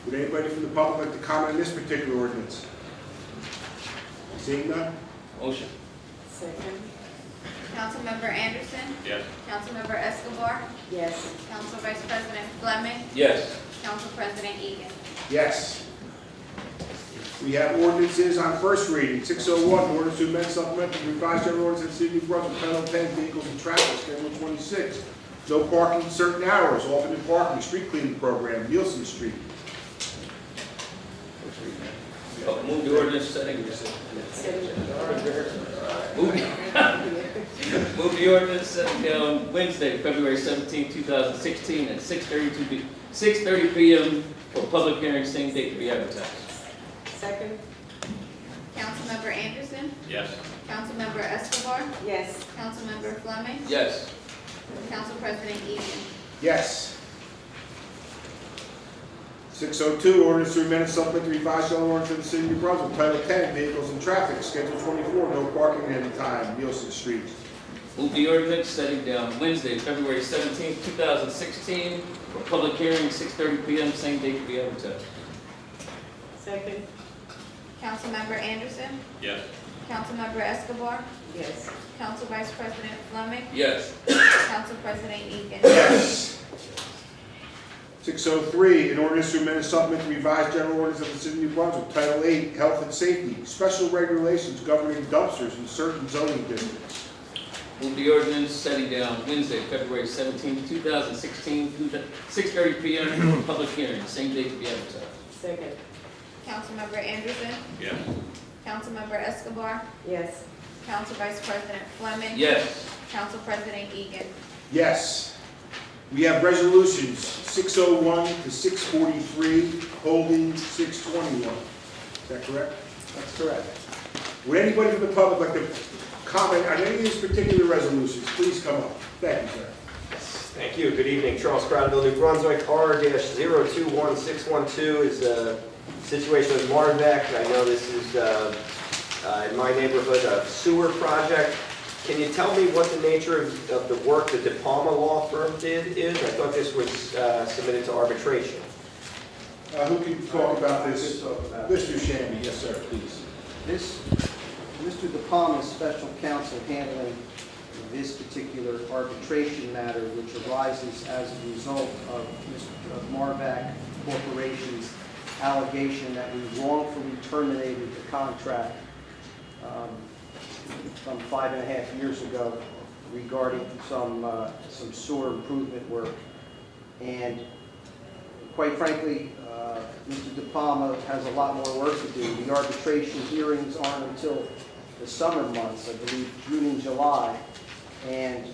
Would anybody from the public like to comment on this particular ordinance? Seeing none? Motion. Second. Councilmember Anderson. Yes. Councilmember Escobar. Yes. Council Vice President Fleming. Yes. Council President Egan. Yes. We have ordinances on first reading. 601, an ordinance to amend, supplement, and revise general ordinance of the city of New Brunswick, Title 10, Vehicles and Traffic, Schedule 26. No parking certain hours, alternate parking, street cleaning program, Nielsen Street. Move the ordinance setting. Move the ordinance setting down Wednesday, February 17, 2016 at 6:30 p.m. for public hearing, same date to be advertised. Second. Councilmember Anderson. Yes. Councilmember Escobar. Yes. Councilmember Fleming. Yes. Council President Egan. Yes. 602, ordinance to amend and supplement the revised general ordinance of the city of New Brunswick, Title 10, Vehicles and Traffic, Schedule 24, no parking at any time, Nielsen Street. Move the ordinance setting down Wednesday, February 17, 2016 for public hearing, 6:30 p.m. same date to be advertised. Second. Councilmember Anderson. Yes. Councilmember Escobar. Yes. Council Vice President Fleming. Yes. Council President Egan. Yes. 603, an ordinance to amend and supplement the revised general ordinance of the city of New Brunswick, Title 8, Health and Safety, special regulations governing dumpsters in certain zoning districts. Move the ordinance setting down Wednesday, February 17, 2016 through 6:30 p.m. for public hearing, same date to be advertised. Second. Councilmember Anderson. Yes. Councilmember Escobar. Yes. Council Vice President Fleming. Yes. Council President Egan. Yes. We have resolutions 601 to 643, holding 621. Is that correct? That's correct. Would anybody from the public like to comment on any of these particular resolutions? Please come up. Thank you, sir. Thank you. Good evening. Charles Cradville, New Brunswick. R-021612 is a situation with Marvec. I know this is in my neighborhood a sewer project. Can you tell me what the nature of the work the De Palma law firm did is? I thought this was submitted to arbitration. Who can talk about this? Mr. Shammy. Yes, sir, please. This, Mr. De Palma's special counsel handling this particular arbitration matter, which arises as a result of Marvac Corporation's allegation that we wrongfully terminated the contract some 5.5 years ago regarding some sewer improvement work. And quite frankly, Mr. De Palma has a lot more work to do. The arbitration hearings aren't until the summer months, I believe June and July. And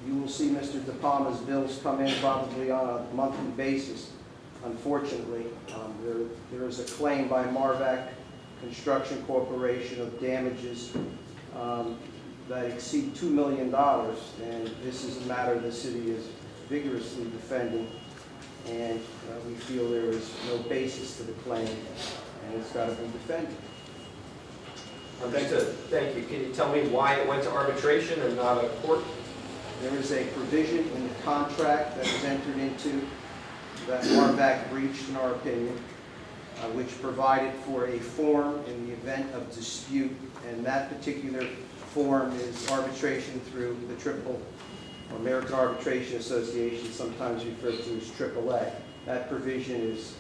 you will see Mr. De Palma's bills come in probably on a monthly basis. Unfortunately, there is a claim by Marvac Construction Corporation of damages that exceed $2 million, and this is a matter the city is vigorously defending, and we feel there is no basis to the claim, and it's got to be defended. Understood. Thank you. Can you tell me why it went to arbitration and not a court? There is a provision in the contract that was entered into that Marvac breached, in our opinion, which provided for a form in the event of dispute, and that particular form is arbitration through the Triple, or American Arbitration Association, sometimes referred to as AAA. That provision is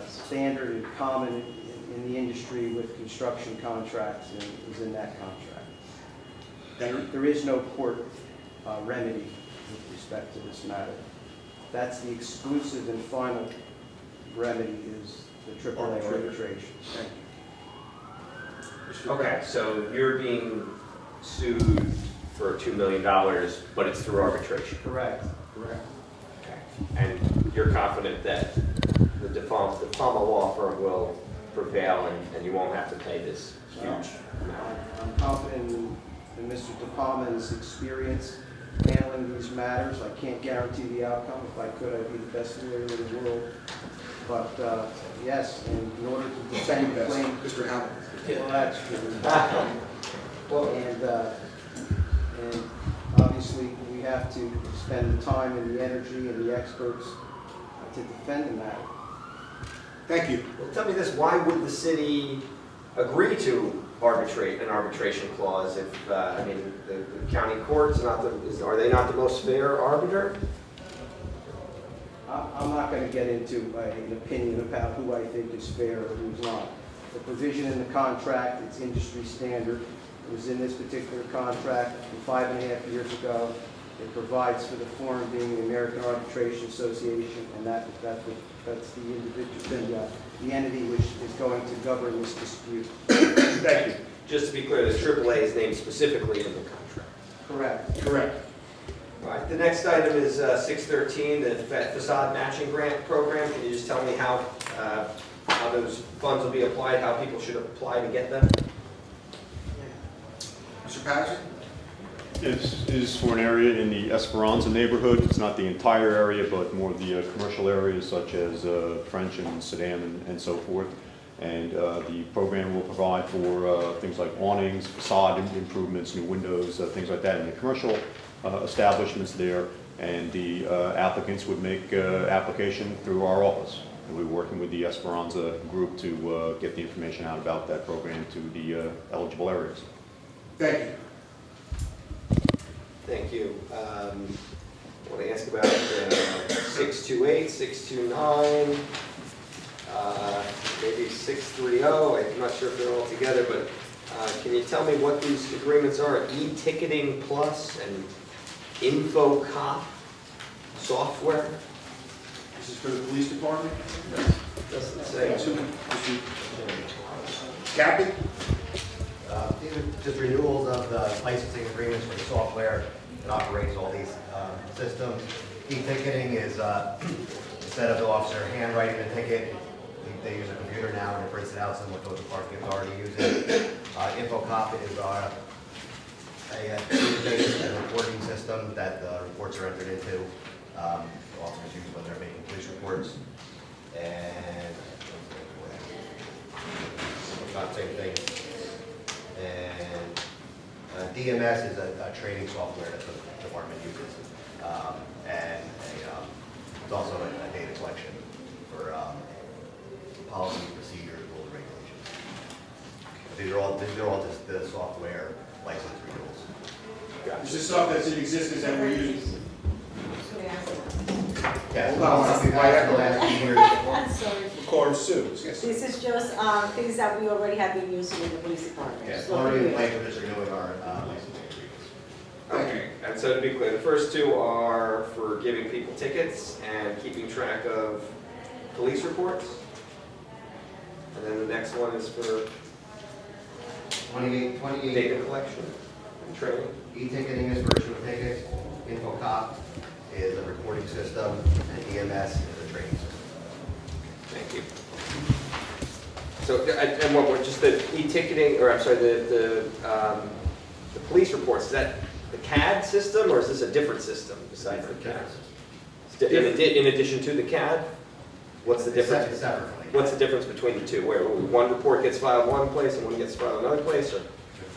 standard and common in the industry with construction contracts, and is in that contract. There is no court remedy with respect to this matter. That's the exclusive and final remedy, is the AAA arbitration. Thank you. Okay, so you're being sued for $2 million, but it's through arbitration. Correct. Okay. And you're confident that the De Palma law firm will prevail and you won't have to pay this huge amount? I'm confident in Mr. De Palma's experience handling these matters. I can't guarantee the outcome. If I could, I'd be the best lawyer in the world. But yes, and in order to defend the claim, Mr. Hamilton. well, that's true. And obviously, we have to spend the time and the energy and the experts to defend the matter. Thank you. Well, tell me this, why would the city agree to arbitrate an arbitration clause if, I mean, the county courts, are they not the most fair arbiter? I'm not going to get into an opinion about who I think is fair or who's not. The provision in the contract, it's industry standard. It was in this particular contract from 5.5 years ago. It provides for the forum being the American Arbitration Association, and that's the individual, the entity which is going to govern this dispute. Thank you. Just to be clear, the AAA is named specifically in the contract. Correct. Correct. All right, the next item is 613, the facade matching grant program. Can you just tell me how those funds will be applied, how people should apply to get them? Mr. Patterson? This is for an area in the Esperanza neighborhood. It's not the entire area, but more of the commercial areas such as French and Sedan and so forth. And the program will provide for things like awnings, facade improvements, new windows, things like that in the commercial establishments there. And the applicants would make application through our office. And we're working with the Esperanza group to get the information out about that program to the eligible areas. Thank you. Thank you. I want to ask about 628, 629, maybe 630. I'm not sure if they're all together, but can you tell me what these agreements are? E-ticketing plus and InfoCop software? This is for the police department? Doesn't say. Captain? These are just renewals of the licensing agreements for the software that operates all these systems. E-ticketing is, instead of the officer handwriting the ticket, they use a computer now and it prints it out similar to what the parking authority uses. InfoCop is a database and reporting system that the reports are entered into. Officers use when they're making police reports. And same thing. And DMS is a training software that the department uses, and it's also a data collection for policy, procedures, rules, and regulations. These are all just the software license renewals. Is this stuff that's in existence that we're using? Yes, Hold on. we've had for the last few years. I'm sorry. Record soon. Yes. This is just things that we already have been using in the police department. Yes, So already in we- place, we're just renewing our licensing agreements. Okay, and so to be clear, the first two are for giving people tickets and keeping track of police reports. And then the next one is for 28 data collection and training. E-ticketing is for issuing tickets, InfoCop is a reporting system, and EMS is a training system. Thank you. So, and what, just the e-ticketing, or I'm sorry, the police reports, is that the CAD system, or is this a different system besides the CAD? In addition to the CAD? What's the difference? It's separate from the What's the difference between the two? Where one report gets filed one place and one gets filed another place, or?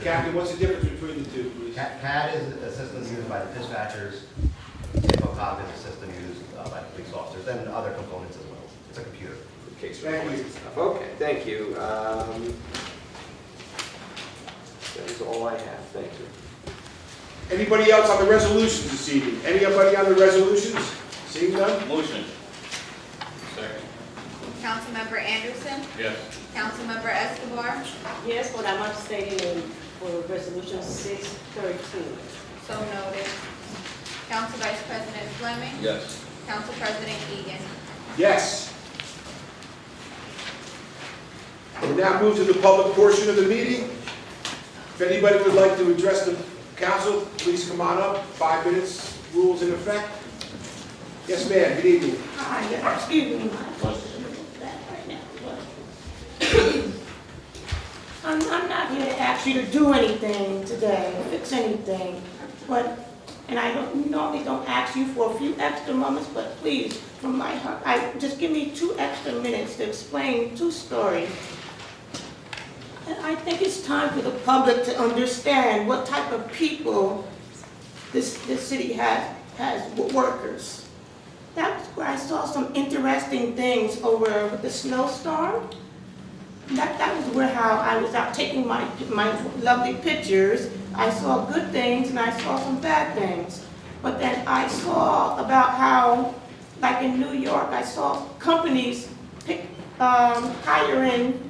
Captain, what's the difference between the two, please? CAD is a system used by the dispatchers. InfoCop is a system used by the police officers and other components as well. It's a computer. case Thank reports you. and stuff. Okay, thank you. That is all I have, thank you. Anybody else on the resolutions this evening? Anybody on the resolutions? Seeing none? Motion. Second. Councilmember Anderson, Yes. Councilmember Escobar, Yes, but I'm abstaining for resolution 613. so noted. Council Vice President Fleming, Yes. Council President Egan. Yes. We'll now move to the public portion of the meeting. If anybody would like to address the council, please come on up. 5 minutes, rules in effect. Yes, ma'am, good evening. Hi, excuse me, my voice is a little bad right now, but I'm not here to ask you to do anything today, or fix anything, but, and I normally don't ask you for a few extra moments, but please, from my heart, just give me 2 extra minutes to explain 2 stories. And I think it's time for the public to understand what type of people this city has workers. That was where I saw some interesting things over the snowstorm. That was where how I was out taking my lovely pictures. I saw good things and I saw some bad things. But then I saw about how, like in New York, I saw companies hiring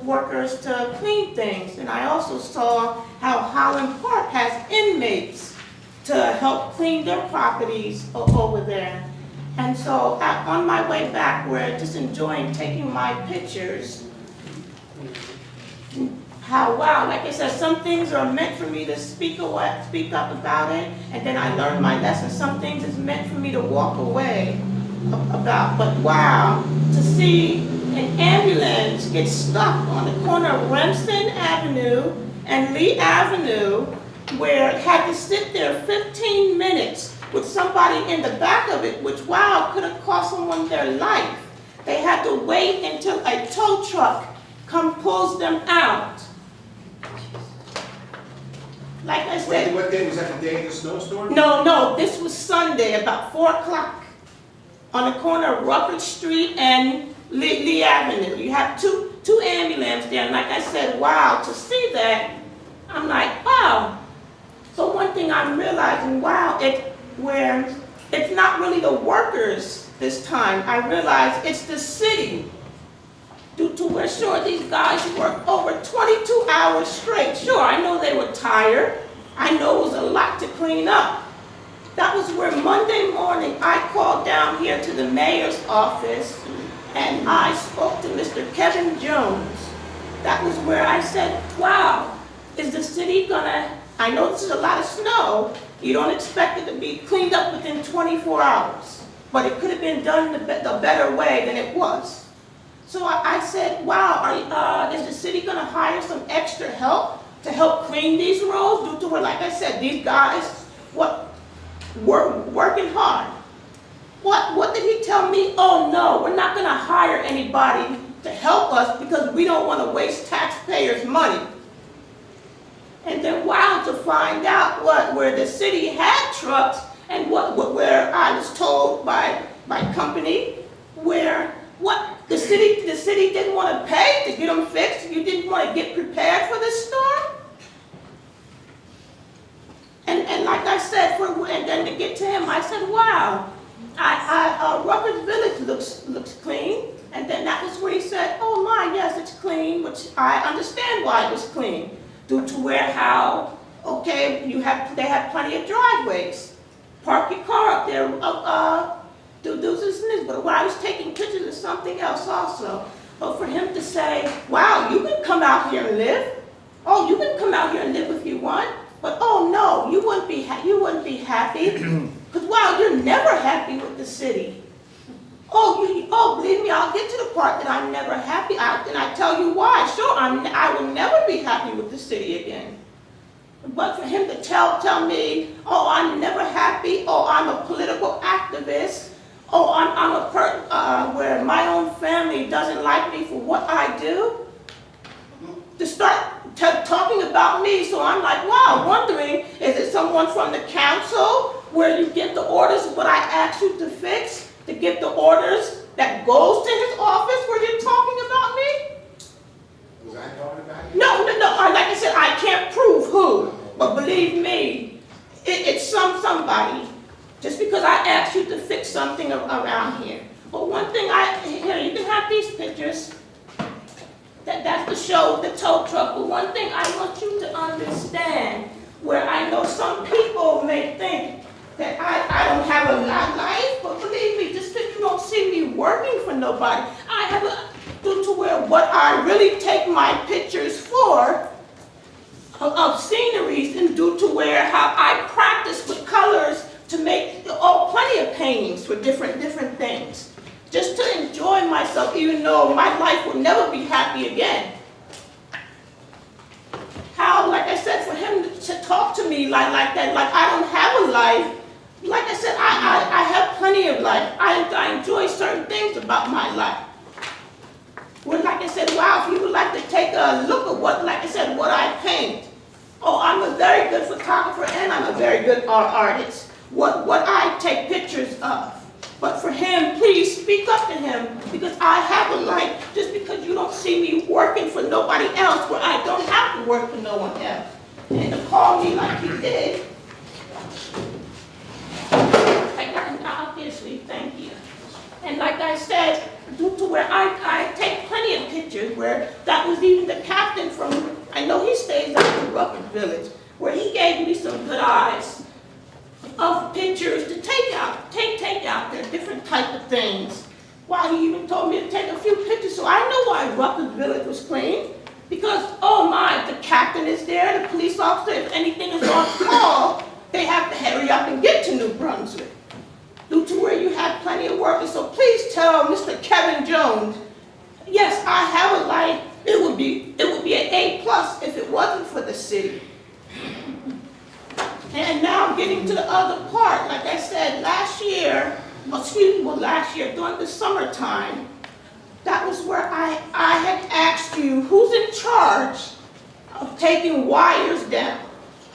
workers to clean things. And I also saw how Holland Park has inmates to help clean their properties over there. And so on my way back, we're just enjoying taking my pictures. How, wow, like I said, some things are meant for me to speak up about it, and then I learned my lesson. Some things is meant for me to walk away about. But wow, to see an ambulance get stuck on the corner of Remsen Avenue and Lee Avenue, where it had to sit there 15 minutes with somebody in the back of it, which, wow, could have cost someone their life. They had to wait until a tow truck pulls them out. Like I said. What day was that, the day of the snowstorm? No, this was Sunday, about 4 o'clock, on the corner of Rutledge Street and Lee Avenue. You have two ambulances there, and like I said, wow, to see that, I'm like, wow. So one thing I'm realizing, wow, where it's not really the workers this time. I realize it's the city. Due to where, sure, these guys worked over 22 hours straight. Sure, I know they were tired. I know it was a lot to clean up. That was where Monday morning I called down here to the mayor's office and I spoke to Mr. Kevin Jones. That was where I said, wow, is the city gonna, I know this is a lot of snow, you don't expect it to be cleaned up within 24 hours, but it could have been done the better way than it was. So I said, wow, is the city gonna hire some extra help to help clean these roads? Due to where, like I said, these guys, were working hard. What did he tell me? Oh no, we're not gonna hire anybody to help us because we don't wanna waste taxpayers' money. And then wow, to find out where the city had trucks and where I was told by my company where the city didn't want to pay to get them fixed. You didn't want to get prepared for this storm. And like I said, and then to get to him, I said, wow, Rutledge Village looks clean. And then that was where he said, oh my, yes, it's clean, which I understand why it was clean. Due to where how, okay, they have plenty of driveways. Park your car up there, do this and this. But when I was taking pictures of something else also. But for him to say, wow, you can come out here and live. Oh, you can come out here and live if you want. But oh no, you wouldn't be happy. Because wow, you're never happy with the city. Oh, believe me, I'll get to the part that I'm never happy. And I tell you why. Sure, I will never be happy with the city again. But for him to tell me, oh, I'm never happy. Oh, I'm a political activist. Oh, I'm a person where my own family doesn't like me for what I do. To start talking about me, so I'm like, wow, wondering, is it someone from the council where you get the orders of what I asked you to fix, to get the orders that goes to his office where you're talking about me? Was I talking about you? No. Like I said, I can't prove who, but believe me, it's somebody. Just because I asked you to fix something around here. But one thing here, you can have these pictures. That's the show, the tow truck. But one thing I want you to understand, where I know some people may think that I don't have a life, but believe me, just because you don't see me working for nobody, I have due to where what I really take my pictures for of sceneries, and due to where how I practice with colors to make plenty of paintings for different things, just to enjoy myself, even though my life will never be happy again. How, like I said, for him to talk to me like that, like I don't have a life. Like I said, I have plenty of life. I enjoy certain things about my life. Well, like I said, wow, if you would like to take a look at what, like I said, what I paint. Oh, I'm a very good photographer and I'm a very good artist. What I take pictures of. But for him, please speak up to him, because I have a life. Just because you don't see me working for nobody else, where I don't have to work for no one else. And to call me like he did, obviously, thank you. And like I said, due to where I take plenty of pictures, where that was even the captain from, I know he stays out in Ruppert Village, where he gave me some good eyes of pictures to take out there, different type of things. Why, he even told me to take a few pictures, so I know why Ruppert Village was clean. Because, oh my, the captain is there, the police officer, if anything is on call, they have to hurry up and get to New Brunswick. Due to where you have plenty of workers, so please tell Mr. Kevin Jones, yes, I have a life. It would be an A+ if it wasn't for the city. And now getting to the other part, like I said, last year, during the summertime, that was where I had asked you, who's in charge of taking wires down?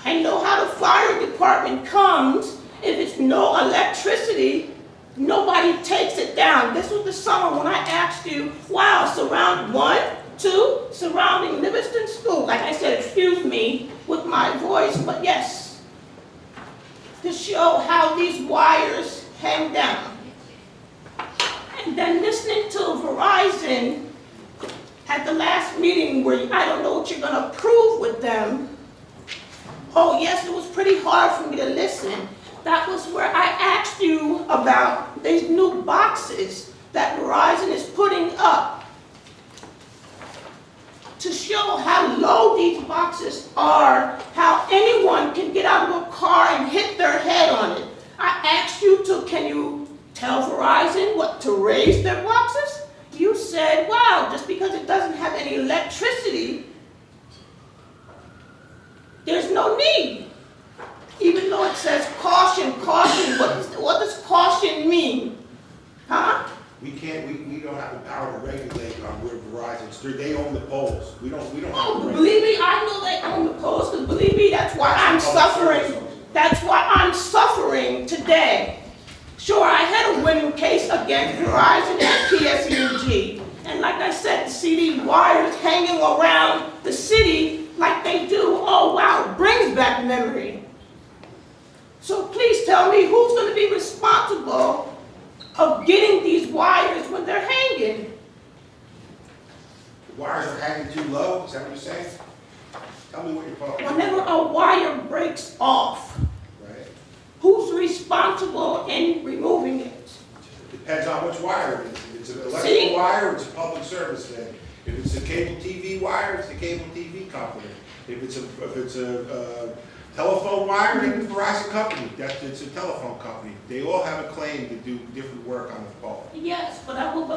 I know how the fire department comes. If it's no electricity, nobody takes it down. This was the summer when I asked you, wow, surrounding Livingston School. Like I said, excuse me with my voice, but yes, to show how these wires hang down. And then listening to Verizon at the last meeting where I don't know what you're gonna prove with them. Oh yes, it was pretty hard for me to listen. That was where I asked you about these new boxes that Verizon is putting up to show how low these boxes are, how anyone can get out of a car and hit their head on it. I asked you can you tell Verizon what to raise their boxes? You said, wow, just because it doesn't have any electricity, there's no need. Even though it says caution, what does caution mean? Huh? We don't have the power to regulate on where Verizon's, they own the poles. We don't have to regulate. Believe me, I know they own the poles, because believe me, that's why I'm suffering. That's why I'm suffering today. Sure, I had a winning case against Verizon and PSUG. And like I said, to see these wires hanging around the city like they do, oh wow, it brings back memory. So please tell me who's going to be responsible of getting these wires when they're hanging. The wires are hanging too low, is that what you're saying? Tell me what you're talking about. Whenever a wire breaks off, Right. who's responsible in removing it? Depends on which wire it is. If it's an See? electrical wire, it's a public service thing. If it's a cable TV wire, it's the cable TV company. If it's a telephone wire, then it's Verizon company. It's a telephone company. They all have a claim to do different work on the pole. Yes, but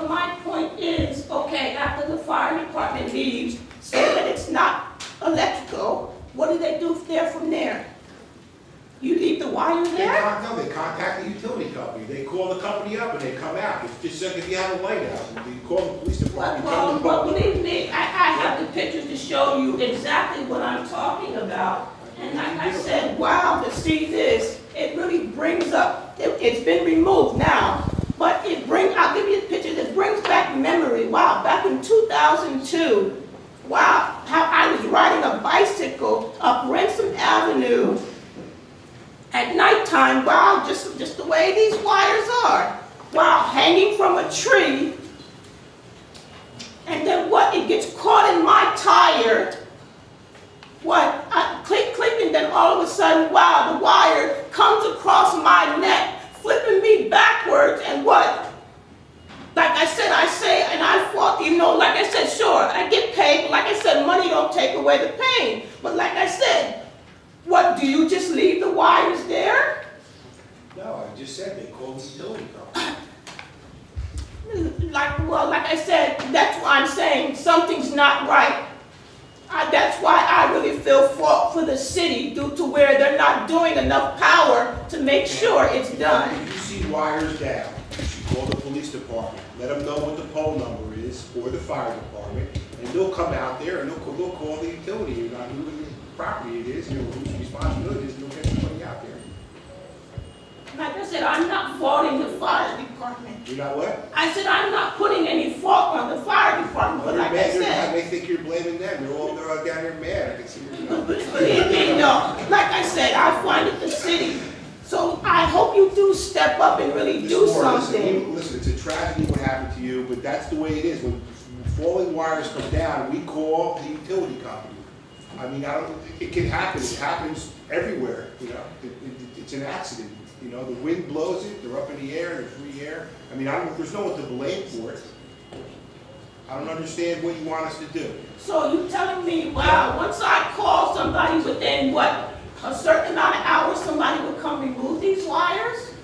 my point is, okay, after the fire department leaves, say that it's not electrical, what do they do there from there? You leave the wire there? They contact the utility company. They call the company up and they come out. It's just like if you have a light out, you call the police department. Well, believe me, I have the pictures to show you exactly what I'm talking about. And like I said, wow, to see this, it really brings up, it's been removed now, but I'll give you the pictures, it literally, wow, back in 2002, wow, how I was riding a bicycle up Ransom Avenue at nighttime, wow, just the way these wires are. Wow, hanging from a tree. And then what, it gets caught in my tire. What, click, click, and then all of a sudden, wow, the wire comes across my neck, flipping me backwards, and what? Like I said, I say, and I fought, you know, like I said, sure, I get paid, but like I said, money don't take away the pain. But like I said, what, do you just leave the wires there? No, I just said they called the utility company. Like I said, that's why I'm saying something's not right. That's why I really feel for the city due to where they're not doing enough power to make sure it's done. If you see wires down, you should call the police department, let them know what the pole number is, or the fire department, and they'll come out there and they'll call the utility, you know, whose property it is, you know, whose responsibility it is, and they'll get somebody out there. Like I said, I'm not faulting the fire department. You know what? I said I'm not putting any fault on the fire department, but like I said. They think you're blaming them, they're all down here mad, I can see you know. No, like I said, I find it the city. So I hope you do step up and really do something. Listen, it's a tragedy what happened to you, but that's the way it is. When falling wires come down, we call the utility company. I mean, it can happen, it happens everywhere, you know. It's an accident. You know, the wind blows it, they're up in the air, they're free air. I mean, there's no one to blame for it. I don't understand what you want us to do. So you telling me, wow, once I call somebody within, what, a certain amount of hours, somebody will come remove these wires?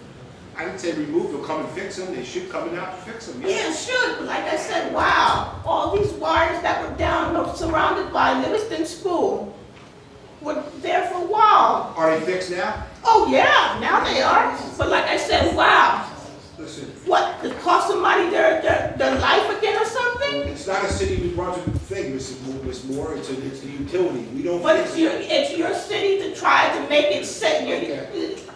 I didn't say remove, they'll come and fix them, they should come out to fix them. Yeah, should, but like I said, wow, all these wires that were down, surrounded by Livingston School, were there for a while. Are they fixed now? Oh yeah, now they are. But like I said, wow. Listen. What, it cost somebody their life again or something? It's not a city of New Brunswick thing, Miss Moore, it's the utility. We don't But fix it's your city to try to make it safe.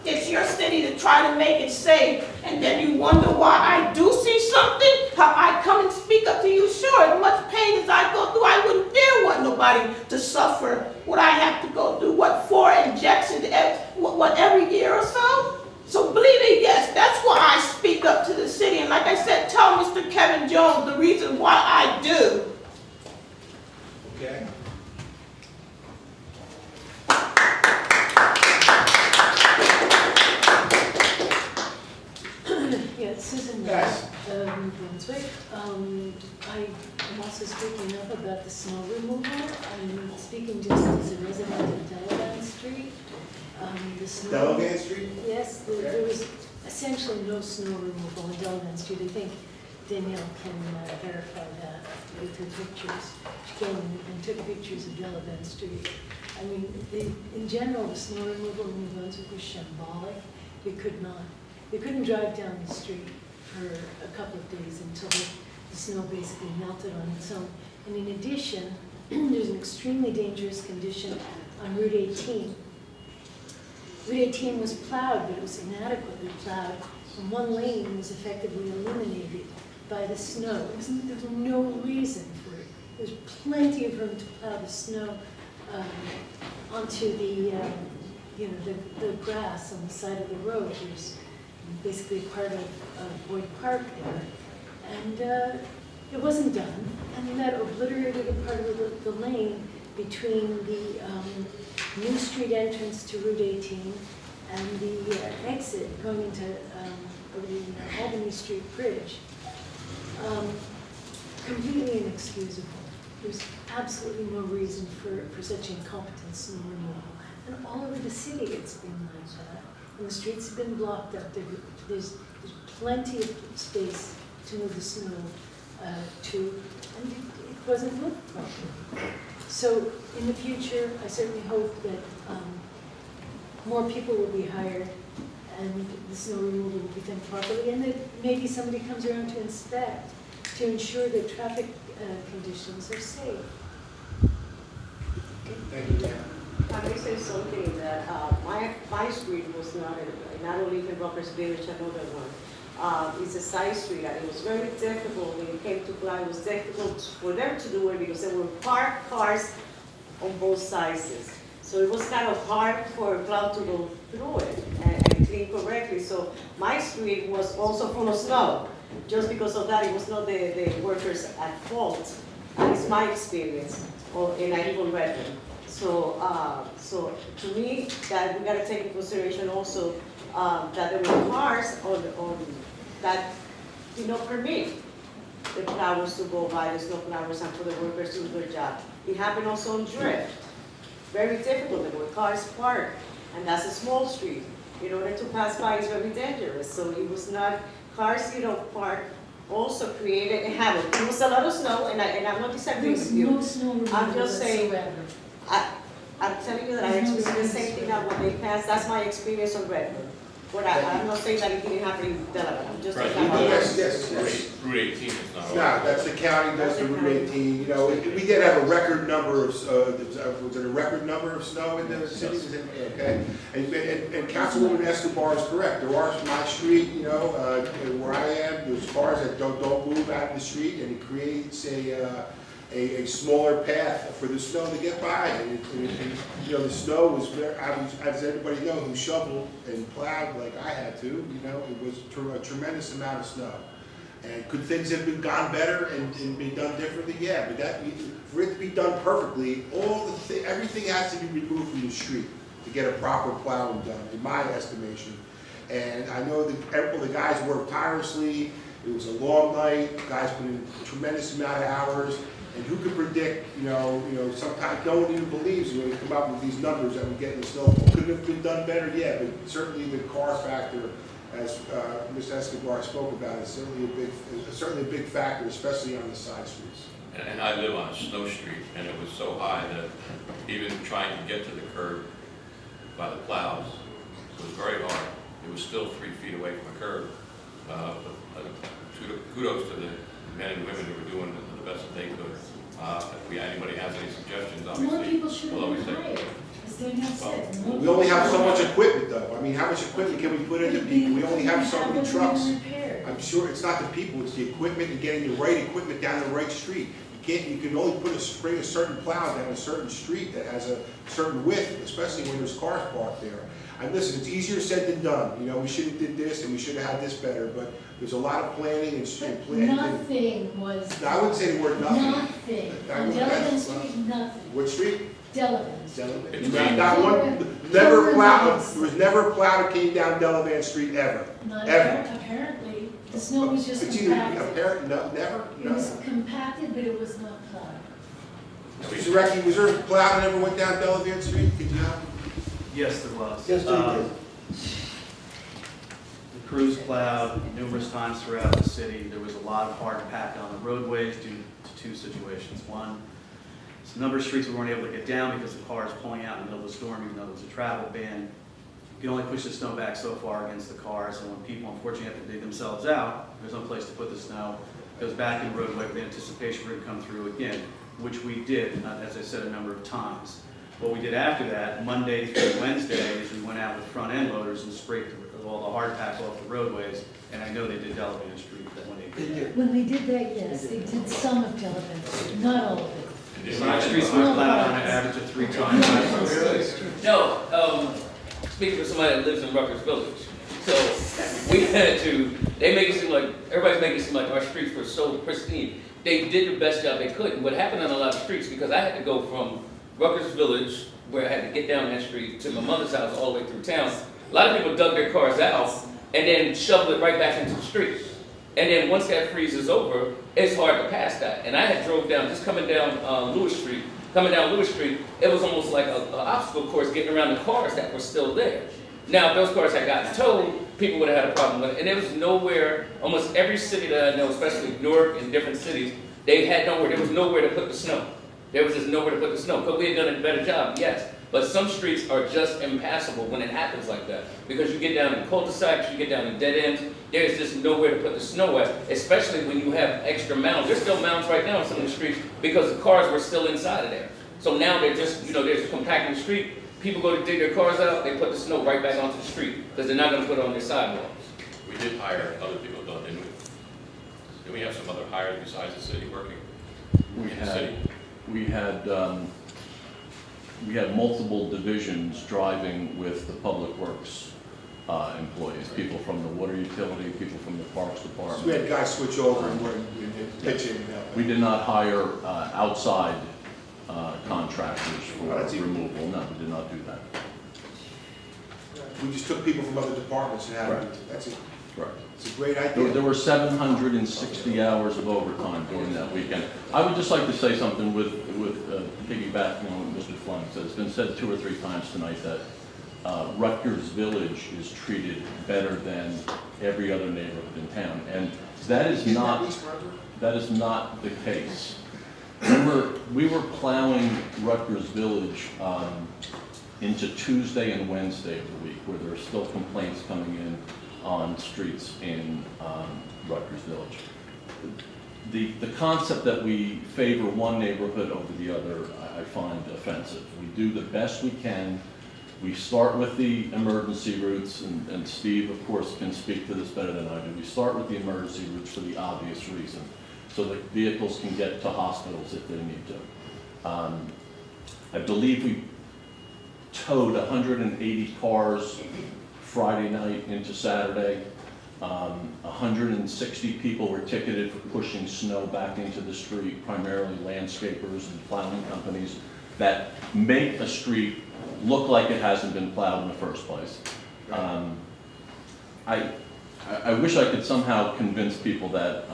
It's your city to try to make it safe. And then you wonder why I do see something, how I come and speak up to you. Sure, as much pain as I go through, I wouldn't dare want nobody to suffer what I have to go through. What, 4 injections, every year or so? So believe me, yes, that's why I speak up to the city. And like I said, tell Mr. Kevin Jones the reason why I do. Okay. Yeah, Susan Miller, Yes. Brunswick. I am also speaking up about the snow removal. I'm speaking just as a resident of Delavan Street. The snow. Delavan Street? Yes, there was essentially no snow removal on Delavan Street. I think Danielle can verify that with her pictures. She came and took pictures of Delavan Street. I mean, in general, the snow removal in New Brunswick was shambolic. We couldn't drive down the street for a couple of days until the snow basically melted on its own. And in addition, there's an extremely dangerous condition on Route 18. Route 18 was plowed, but it was inadequately plowed, and one lane was effectively eliminated by the snow. There was no reason for it. There's plenty of room to plow the snow onto the grass on the side of the road. There's basically part of Boyd Park there. And it wasn't done, and that obliterated a part of the lane between the New Street entrance to Route 18 and the exit going into the Albany Street Bridge. Completely inexcusable. There's absolutely no reason for such incompetent snow removal. And all over the city it's been like that. And the streets have been blocked up. There's plenty of space to move the snow to, and it wasn't moved properly. So in the future, I certainly hope that more people will be hired and the snow removal will be done properly, and that maybe somebody comes around to inspect to ensure that traffic conditions are safe. Thank you, Dan. I may say something that my street was not only in Rockers Village, another one. It's a side street, and it was very difficult when it came to plow. It was difficult for them to do it because there were parked cars on both sides. So it was kind of hard for a plow to go through it and clean correctly. So my street was also full of snow. Just because of that, it was not the workers at fault. It's my experience, and I live on Redmond. So to me, that we gotta take into consideration also that there were cars on that did not permit the plowers to go by, the snow plowers, and for the workers to do their job. It happened also on Drift. Very difficult, there were cars parked, and that's a small street. In order to pass by, it's very dangerous. So it was not, cars, park also created a havoc. It was a lot of snow, and I'm not disagreeing with you. No snow removal I'm just saying, whatsoever. I'm telling you that I experienced the same thing now when they passed. That's my experience on Redmond. But I'm not saying that it didn't happen in Delaware. I'm just Right. talking about. Yes. Route 18 is not. No, that's the county, that's the Route 18, we did have a record number of, was it a record number of snow in the city? Okay, and Councilwoman Escobar is correct, there are, my street, where I am, there's cars that don't move out of the street, and it creates a smaller path for the snow to get by, and the snow was very, as everybody knows, who shoveled and plowed like I had to, it was a tremendous amount of snow. And could things have been gone better and been done differently? Yeah, but for it to be done perfectly, everything has to be removed from the street to get a proper plowing done, in my estimation. And I know the guys worked tirelessly. It was a long night. Guys put in a tremendous amount of hours. And who could predict, sometimes no one even believes when we come up with these numbers that we get in the snowfall. Could it have been done better? Yeah, but certainly the car factor, as Ms. Escobar spoke about, is certainly a big factor, especially on the side streets. And I live on a snow street, and it was so high that even trying to get to the curb by the plows was very hard. It was still 3 feet away from a curb. Kudos to the men and women who were doing the best that they could. If anybody has any suggestions, More obviously, people should we'll always have take hired, them. as Danielle said. More We only people have so should much hire. equipment, though. I mean, how much equipment can we put into people? We only have so many trucks. I'm sure it's not the people, it's the equipment and getting the right equipment down the right street. You can only bring a certain plow down a certain street that has a certain width, especially when there's cars parked there. And listen, it's easier said than done. We should have did this and we should have had this better, but there's a lot of planning and planning. Nothing was. No, I wouldn't say the word nothing. Nothing. I On would- Delavan Street, nothing. What street? Delavan. Not one, never plowed, there was never a plow that came down Delavan Street ever. Not Ever. apparently. The snow was just It's either compacted. apparent, no, never, It was no. compacted, but it was not plowed. Mr. Recchi, was there a plow that ever went down Delavan Street? Could you have? Yes, there was. Yes, there did. The crews plowed numerous times throughout the city. There was a lot of hard packed on the roadways due to 2 situations. One, it's a number of streets we weren't able to get down because the cars pulling out in the middle of the storm, even though there was a travel ban. You can only push the snow back so far against the cars, and when people unfortunately have to dig themselves out, there's no place to put the snow. It goes back in the roadway with the anticipation we're going to come through again, which we did, as I said, a number of times. What we did after that, Monday through Wednesday, is we went out with front end loaders and sprayed all the hard pack off the roadways, and I know they did Delavan Street when they did that. When they did that, yes, they did some of Delavan Street, not all of it. Side streets were plowed on an average of 3 times. No, speaking of somebody that lives in Rutgers Village, so we had to, they make it seem like, everybody's making it seem like our streets were so pristine. They did the best job they could, and what happened on a lot of streets, because I had to go from Rutgers Village, where I had to get down that street, to my mother's house all the way through town, a lot of people dug their cars out and then shoveled it right back into the street. And then once that freezes over, it's hard to pass that. And I had drove down, just coming down Lewis Street, it was almost like an obstacle course getting around the cars that were still there. Now, if those cars had gotten towed, people would have had a problem with it. And there was nowhere, almost every city that I know, especially Newark and different cities, they had nowhere, there was nowhere to put the snow. There was just nowhere to put the snow. Could we have done a better job? Yes. But some streets are just impassable when it happens like that. Because you get down in cul-de-sacs, you get down in dead ends, there's just nowhere to put the snow at, especially when you have extra mounds. There's still mounds right now in some of the streets because the cars were still inside of there. So now they're just, there's a compacting street. People go to dig their cars out, they put the snow right back onto the street because they're not going to put it on their sidewalks. We did hire other people, though, didn't we? Did we have some other hires besides the city working? We in the city? We had multiple divisions driving with the Public Works employees, people from the water utility, people from the Parks So we Department. had guys switch over and pitch in and help. We did not hire outside contractors for That's even- removal. No, we did not do that. We just took people from other departments and had them. That's it. Correct. It's a great There idea. were 760 hours of overtime during that weekend. I would just like to say something with piggybacking on what Mr. Fleming said. It's been said 2 or 3 times tonight that Rutgers Village is treated better than every other neighborhood in town, and that is not the case. We were plowing Rutgers Village into Tuesday and Wednesday of the week, where there are still complaints coming in on streets in Rutgers Village. The concept that we favor one neighborhood over the other, I find offensive. We do the best we can. We start with the emergency routes, and Steve, of course, can speak to this better than I do. We start with the emergency routes for the obvious reason, so that vehicles can get to hospitals if they need to. I believe we towed 180 cars Friday night into Saturday. 160 people were ticketed for pushing snow back into the street, primarily landscapers and plowing companies that make a street look like it hasn't been plowed in the first place. I wish I could somehow convince people that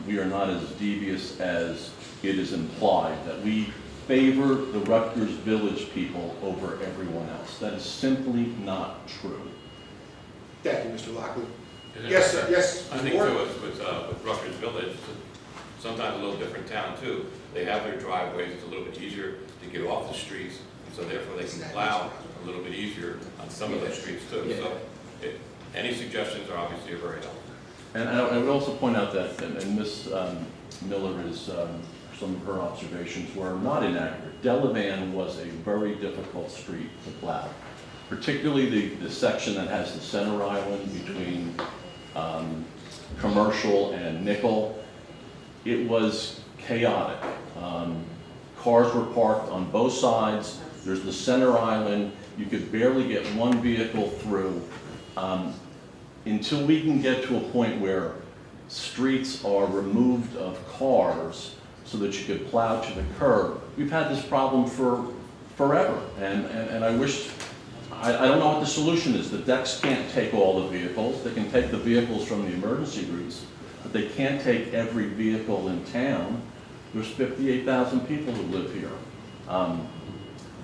we are not as devious as it is implied, that we favor the Rutgers Village people over everyone else. That is simply not true. Thank you, Mr. Lockley. Is it- Yes, sir. Yes. I think too, with Rutgers Village, it's sometimes a little different town too. They have their driveways, it's a little bit easier to get off the streets, and so therefore they can plow a little bit easier on some of those streets too. So any suggestions are obviously very helpful. And I would also point out that, and Ms. Miller is, some of her observations were not inaccurate. Delavan was a very difficult street to plow, particularly the section that has the center island between Commercial and Nickel. It was chaotic. Cars were parked on both sides. There's the center island. You could barely get one vehicle through. Until we can get to a point where streets are removed of cars so that you could plow to the curb, we've had this problem for forever. And I wish, I don't know what the solution is. The decks can't take all the vehicles. They can take the vehicles from the emergency routes, but they can't take every vehicle in town. There's 58,000 people who live here.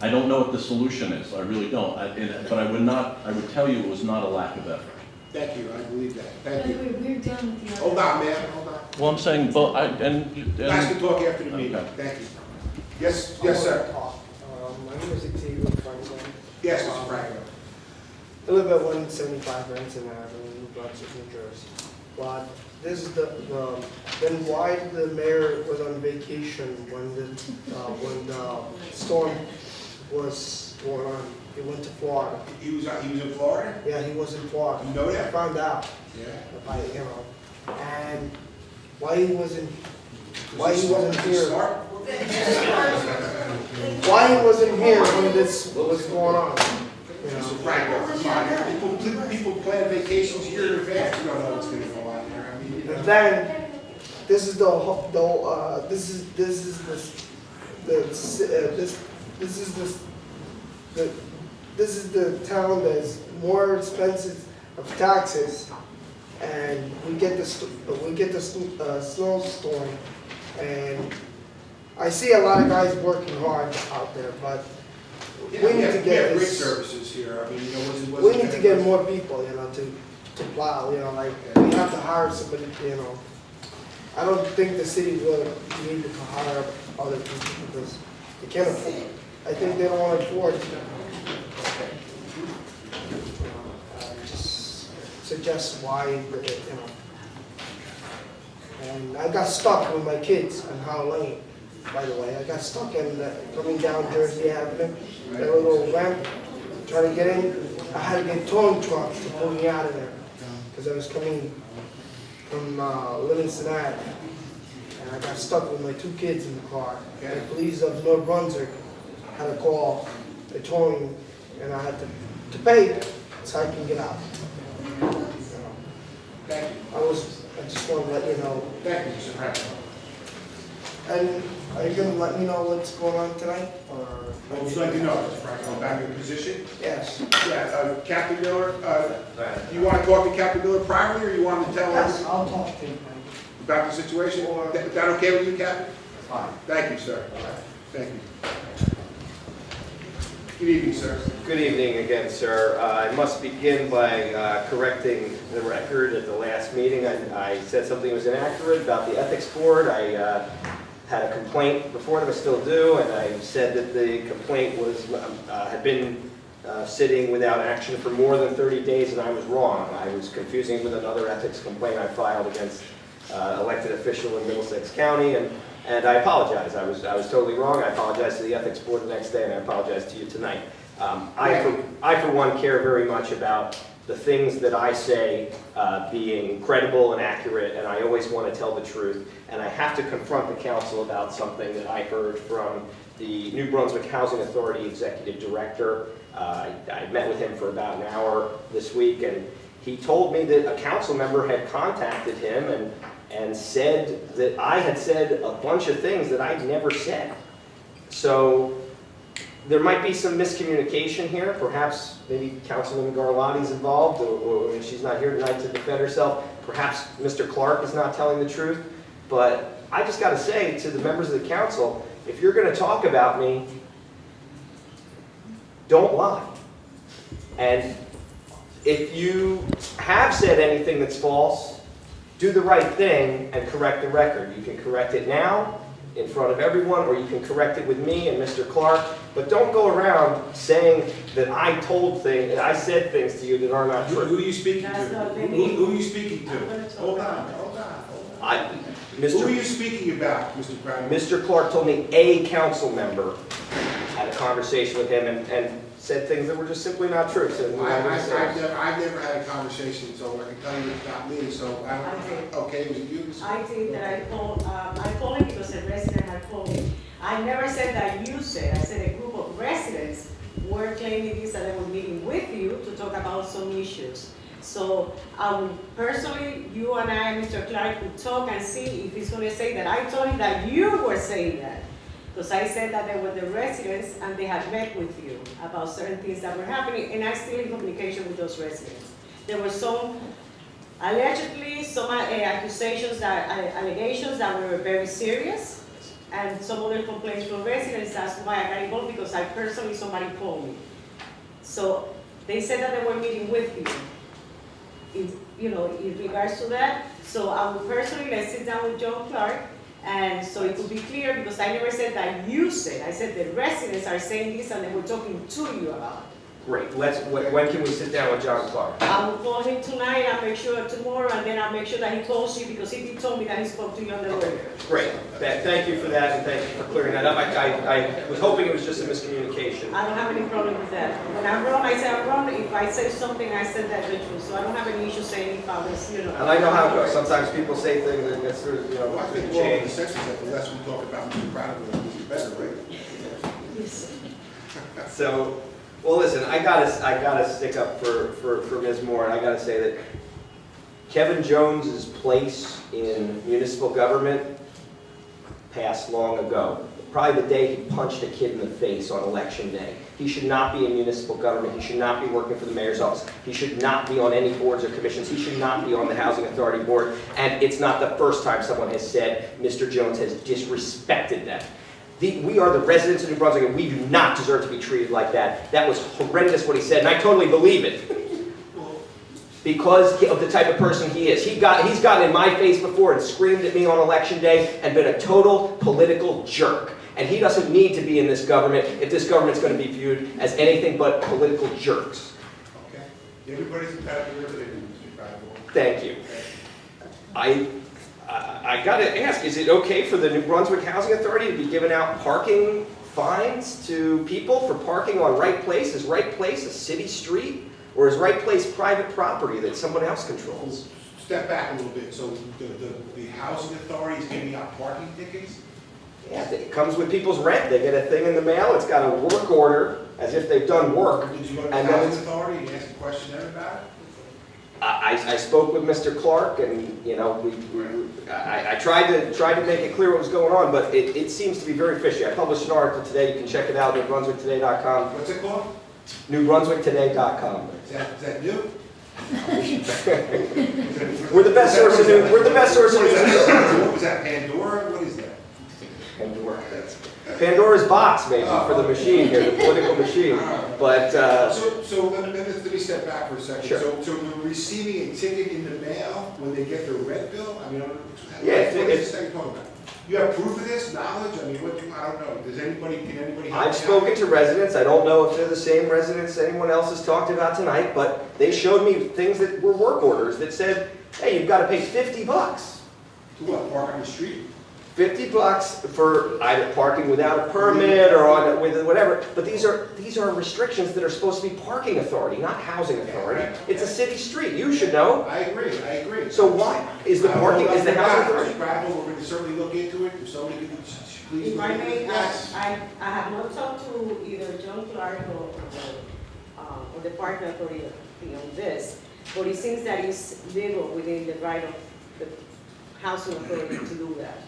I don't know what the solution is. I really don't. But I would tell you it was not a lack of effort. Thank you, I believe that. By Thank the you. way, we're done with the. Hold on, ma'am, hold on. Well, I'm saying, You guys can talk after the meeting. Okay. Thank you. Yes, yes, sir. My name is Xavier Franklin. Yes, Mr. Franklin. I live at 175 Renton Avenue, New Brunswick, New Jersey. But this is then why the mayor was on vacation when the storm was going on? He went to Florida. He was in Florida? Yeah, he was in Florida. You know that? I found out. Yeah. And why he wasn't here? Why he wasn't here when this was going on? Mr. Franklin, come on. People plan vacations year in advance. You don't know what's gonna go on there. I mean, you know. And then this is this is the town that's more expensive of taxes, and we get the snowstorm, and I see a lot of guys working hard out there, but we need to get great this. services here. I mean, you know, We need to get more people, to plow, like, we have to hire somebody, I don't think the city will need to hire other people because they can't afford it. I think they don't want to afford it. Just suggest why, And I got stuck with my kids on Howe Lane, by the way. I got stuck coming down Jersey Avenue, that little ramp, trying to get in. I had to get towing trucks to pull me out of there. because I was coming from Livingston Ave, and I got stuck with my 2 kids in the car. And the police of North Brunswick had a call, they told me, and I had to pay so I can get out. Thank you. I just want to let you know. Thank you, Mr. Franklin. And are you gonna let me know what's going on tonight, or? What would you like to know, Mr. Franklin, about your position? Yes. Yeah, Captain Miller, you want to talk to Captain Miller privately, or you want to tell us Yes, I'll talk to him. about the situation? Is that okay with you, Captain? Fine. Thank you, sir. Thank you. Good evening, sir. Good evening again, sir. I must begin by correcting the record at the last meeting. I said something was inaccurate about the ethics board. I had a complaint before them, I still do, and I said that the complaint was had been sitting without action for more than 30 days, and I was wrong. I was confusing it with another ethics complaint I filed against elected official in Middlesex County, and I apologize. I was totally wrong. I apologize to the ethics board the next day, and I apologize to you tonight. I for one care very much about the things that I say being credible and accurate, and I always want to tell the truth. And I have to confront the council about something that I heard from the New Brunswick Housing Authority Executive Director. I met with him for about an hour this week, and he told me that a council member had contacted him and said that I had said a bunch of things that I'd never said. So there might be some miscommunication here. Perhaps maybe Councilwoman Garlotti's involved, or she's not here tonight to defend herself. Perhaps Mr. Clark is not telling the truth. But I just got to say to the members of the council, if you're going to talk about me, don't lie. And if you have said anything that's false, do the right thing and correct the record. You can correct it now in front of everyone, or you can correct it with me and Mr. Clark, but don't go around saying that I said things to you that are not true. Who are you speaking to? Who are you speaking to? Hold on. Who are you speaking about, Mr. Brown? Mr. Clark told me a council member had a conversation with him and said things that were just simply not true. So I've never had a conversation, so I can tell you it's not me, so I don't, okay, was it you? I think that I called him because a resident had called me. I never said that you said, I said a group of residents were claiming this, and they were meeting with you to talk about some issues. So personally, you and I, Mr. Clark, would talk and see if he's going to say that. I told him that you were saying that. Because I said that they were the residents and they had met with you about certain things that were happening, and I'm still in communication with those residents. There were some, allegedly, some allegations that were very serious, and some other complaints from residents. That's why I got involved, because I personally, somebody called me. So they said that they were meeting with you, in regards to that. So I would personally, let's sit down with John Clark, and so it could be clear, because I never said that you said. I said the residents are saying this and they were talking to you about it. Great. When can we sit down with John Clark? I will call him tonight, I'll make sure tomorrow, and then I'll make sure that he calls you, because he told me that he spoke to you on the radio. Great. Thank you for that, and thank you for clearing that up. I was hoping it was just a miscommunication. I don't have any problem with that. When I'm wrong, I say I'm wrong. If I say something, I said that's the truth. So I don't have any issue saying if I was, And I know how it goes. Sometimes people say things and it's sort of, Well, I think we're all in the sense that the less we talk about Mr. Brown, the better, right? Yes. So, well, listen, I gotta stick up for Ms. Moore, and I gotta say that Kevin Jones's place in municipal government passed long ago. Probably the day he punched a kid in the face on election day. He should not be in municipal government. He should not be working for the mayor's office. He should not be on any boards or commissions. He should not be on the Housing Authority Board. And it's not the first time someone has said Mr. Jones has disrespected them. We are the residents of New Brunswick, and we do not deserve to be treated like that. That was horrendous what he said, and I totally believe it. Because of the type of person he is. He's gotten in my face before and screamed at me on election day and been a total political jerk. And he doesn't need to be in this government if this government's going to be viewed as anything but political jerks. Okay. Everybody's entitled to their opinion, Mr. Brown. Thank you. I got to ask, is it okay for the New Brunswick Housing Authority to be giving out parking fines to people for parking on Wright Place? Is Wright Place a city street? Or is Right Place private property that someone else controls? Step back a little bit, so the housing authority is giving out parking tickets? Yeah, it comes with people's rent. They get a thing in the mail, it's got a work order, as if they've done work. Did you go to the And then housing it's, authority and ask a question there about it? I spoke with Mr. Clark, and, you know, I tried to make it clear what was going on, but it seems to be very fishy. I published an article today, you can check it out, NewBrunswickToday.com. What's it called? NewBrunswickToday.com. Is that new? We're the best source of news, we're the best source of news. What was that, Pandora? What is that? Pandora, Pandora's box, maybe, for the machine here, the political machine. But, So let me step back for a second. Sure. So they're receiving a ticket in the mail when they get their rent bill? I mean, Yeah, what is this thing talking about? You have proof of this, knowledge? I mean, I don't know. Can anybody help me out? I've spoken to residents, I don't know if they're the same residents anyone else has talked about tonight, but they showed me things that were work orders that said, hey, you've got to pay $50. To what, park on the street? $50 for either parking without a permit or on with whatever. But these are restrictions that are supposed to be parking authority, not housing authority. It's a city street. You should know. I agree. So why is the parking? Is the housing authority? Mr. Bradwell, we're going to certainly look into it. If somebody could please. If I may, Yes. I have not talked to either John Clark or the parking authority on this, but it seems that it's legal within the right of the housing authority to do that.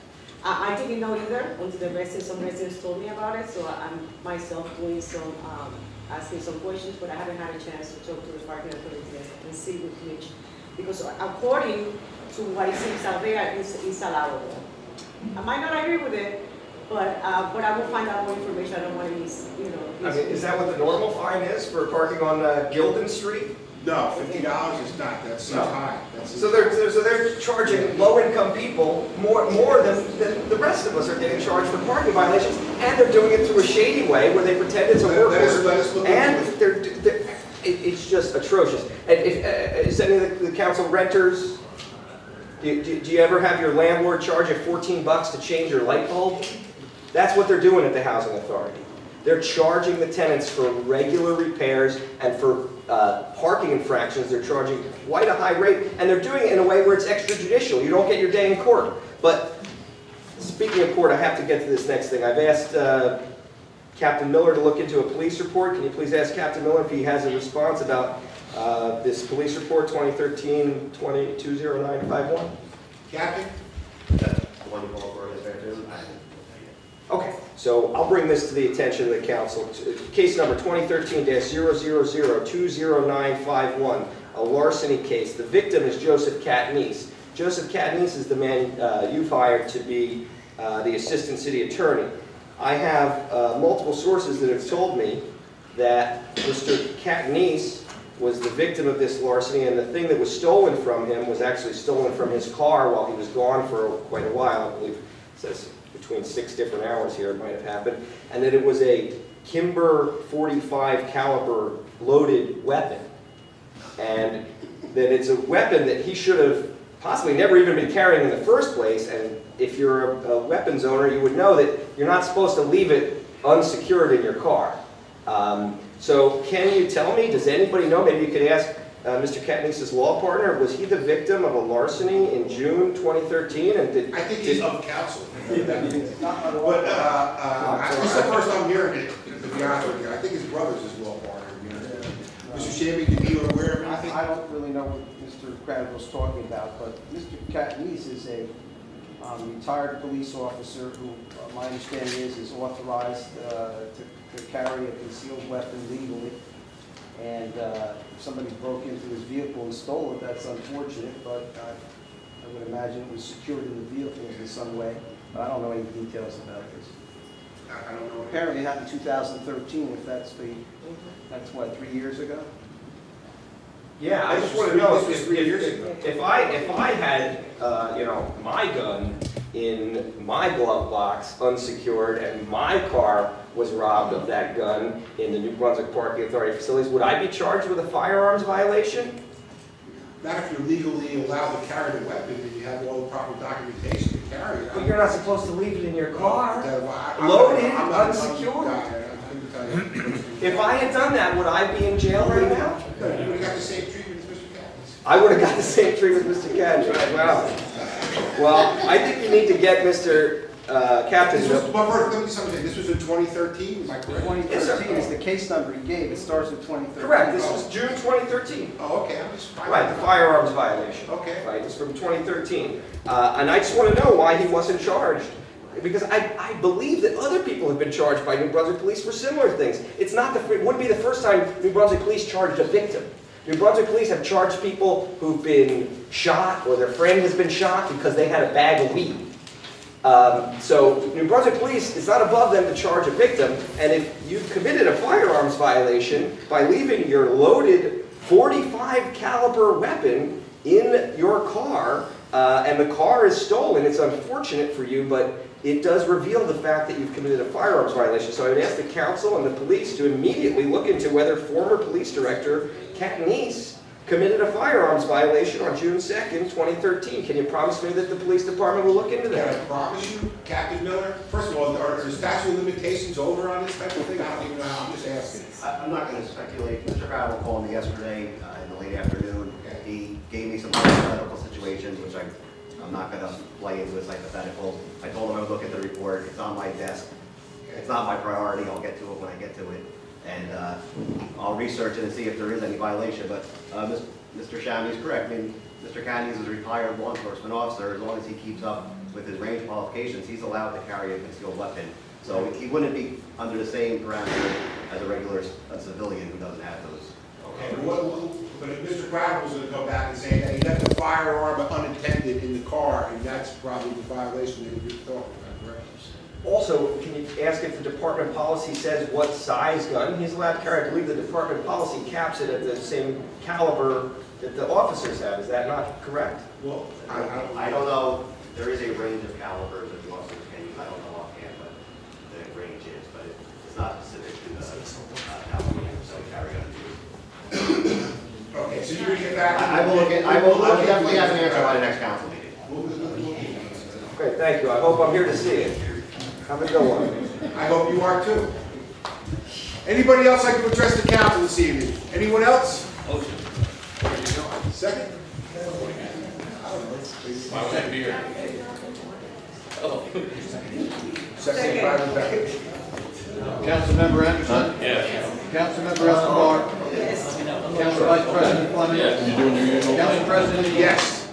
I didn't know either until some residents told me about it, so I'm myself doing some, asking some questions, but I haven't had a chance to talk to the parking authority and see which, because according to what it seems out there, it's allowable. I might not agree with it, but I will find out more information. I don't want to miss, I mean, is that what the normal fine is for parking on Gilden Street? No, $50 is not. That's so high. So they're charging low-income people more than the rest of us are getting charged for parking violations, and they're doing it through a shady way where they pretend it's a work order, and it's just atrocious. And is any of the council renters? Do you ever have your landlord charge you $14 to change your light bulb? That's what they're doing at the housing authority. They're charging the tenants for regular repairs, and for parking infractions, they're charging quite a high rate, and they're doing it in a way where it's extrajudicial. You don't get your day in court. But speaking of court, I have to get to this next thing. I've asked Captain Miller to look into a police report. Can you please ask Captain Miller if he has a response about this police report 2013-20951? Captain? The one you called for this afternoon? Okay, so I'll bring this to the attention of the council. Case number 2013-000-20951, a larceny case. The victim is Joseph Katniss. Joseph Katniss is the man you've hired to be the assistant city attorney. I have multiple sources that have told me that Mr. Katniss was the victim of this larceny, and the thing that was stolen from him was actually stolen from his car while he was gone for quite a while. I believe it says between 6 different hours here it might have happened, and that it was a Kimber 45 caliber loaded weapon, and that it's a weapon that he should have possibly never even been carrying in the first place. And if you're a weapons owner, you would know that you're not supposed to leave it unsecured in your car. So can you tell me, does anybody know, maybe you could ask Mr. Katniss's law partner, was he the victim of a larceny in June 2013? And I think he's of counsel. But this is the first time hearing it, to be honest with you. I think his brother's his law partner. Mr. Shammy, did you aware of anything? I don't really know what Mr. Cradwell's talking about, but Mr. Katniss is a retired police officer who, my understanding is authorized to carry a concealed weapon legally. And if somebody broke into his vehicle and stole it, that's unfortunate, but I would imagine it was secured in the vehicle in some way. But I don't know any details about this. I don't know. Apparently it happened in 2013, if that's what, 3 years ago? Yeah, I just want to know if I had my gun in my glove box unsecured and my car was robbed of that gun in the New Brunswick Parking Authority facilities, would I be charged with a firearms violation? Not if you're legally allowed to carry the weapon and you have all the proper documentation to carry it. But you're not supposed to leave it in your car. I'm Loaded, not- unsecured. I couldn't tell you. If I had done that, would I be in jail right now? No, you would've got the same treatment as Mr. Katz. I would have got the same treatment as Mr. Katz, right? Wow. Well, I think you need to get Mr. Captain. This was, but first, let me something. This was in 2013, am I correct? 2013 is the case number he gave, it starts with 2013. Correct, this was June 2013. Oh, okay, I'm just. Right, the firearms violation. Okay. Right, it's from 2013. And I just want to know why he wasn't charged. Because I believe that other people have been charged by New Brunswick Police for similar things. It wouldn't be the first time New Brunswick Police charged a victim. New Brunswick Police have charged people who've been shot or their friend has been shot because they had a bag of weed. So New Brunswick Police, it's not above them to charge a victim, and if you've committed a firearms violation by leaving your loaded .45 caliber weapon in your car, and the car is stolen, it's unfortunate for you, but it does reveal the fact that you've committed a firearms violation. So I would ask the council and the police to immediately look into whether former police director Katniss committed a firearms violation on June 2nd, 2013. Can you promise me that the police department will look into Can that? I promise you, Captain Miller? First of all, are the statute of limitations over on this type of thing? I don't even know. I'm just asking. I'm not going to speculate. Mr. Crowell called me yesterday in the late afternoon. He gave me some hypothetical situations, which I'm not going to play into as hypothetical. I told him I would look at the report. It's on my desk. It's not my priority. I'll get to it when I get to it. And I'll research it and see if there is any violation. But Mr. Shammy is correct. I mean, Mr. Candies is a retired law enforcement officer. As long as he keeps up with his range qualifications, he's allowed to carry a concealed weapon. So he wouldn't be under the same parameters as a regular civilian who doesn't have those. Okay, but if Mr. Crowell was going to go back and say that he left the firearm unattended in the car, and that's probably the violation that you're talking about, correct? Also, can you ask if the department policy says what size gun he's allowed to carry? I believe the department policy caps it at the same caliber that the officers have. Is that not correct? Well, I don't know. There is a range of calibers that the officers can use. I don't know offhand what the range is, but it's not specific to the caliber that carry on. Okay, so you're going to get back. I will definitely have an answer by the next council meeting. Okay, thank you. I hope I'm here to see it. Have a good one. I hope you are too. Anybody else like to address the council this evening? Anyone else? Motion. Second? Why would I be here? Oh. Second by Rebecca. Councilmember Anderson? Yes. Councilmember Escobar? Yes. Council Vice President Fleming? Yes. You doing your usual Council thing? President? Yes.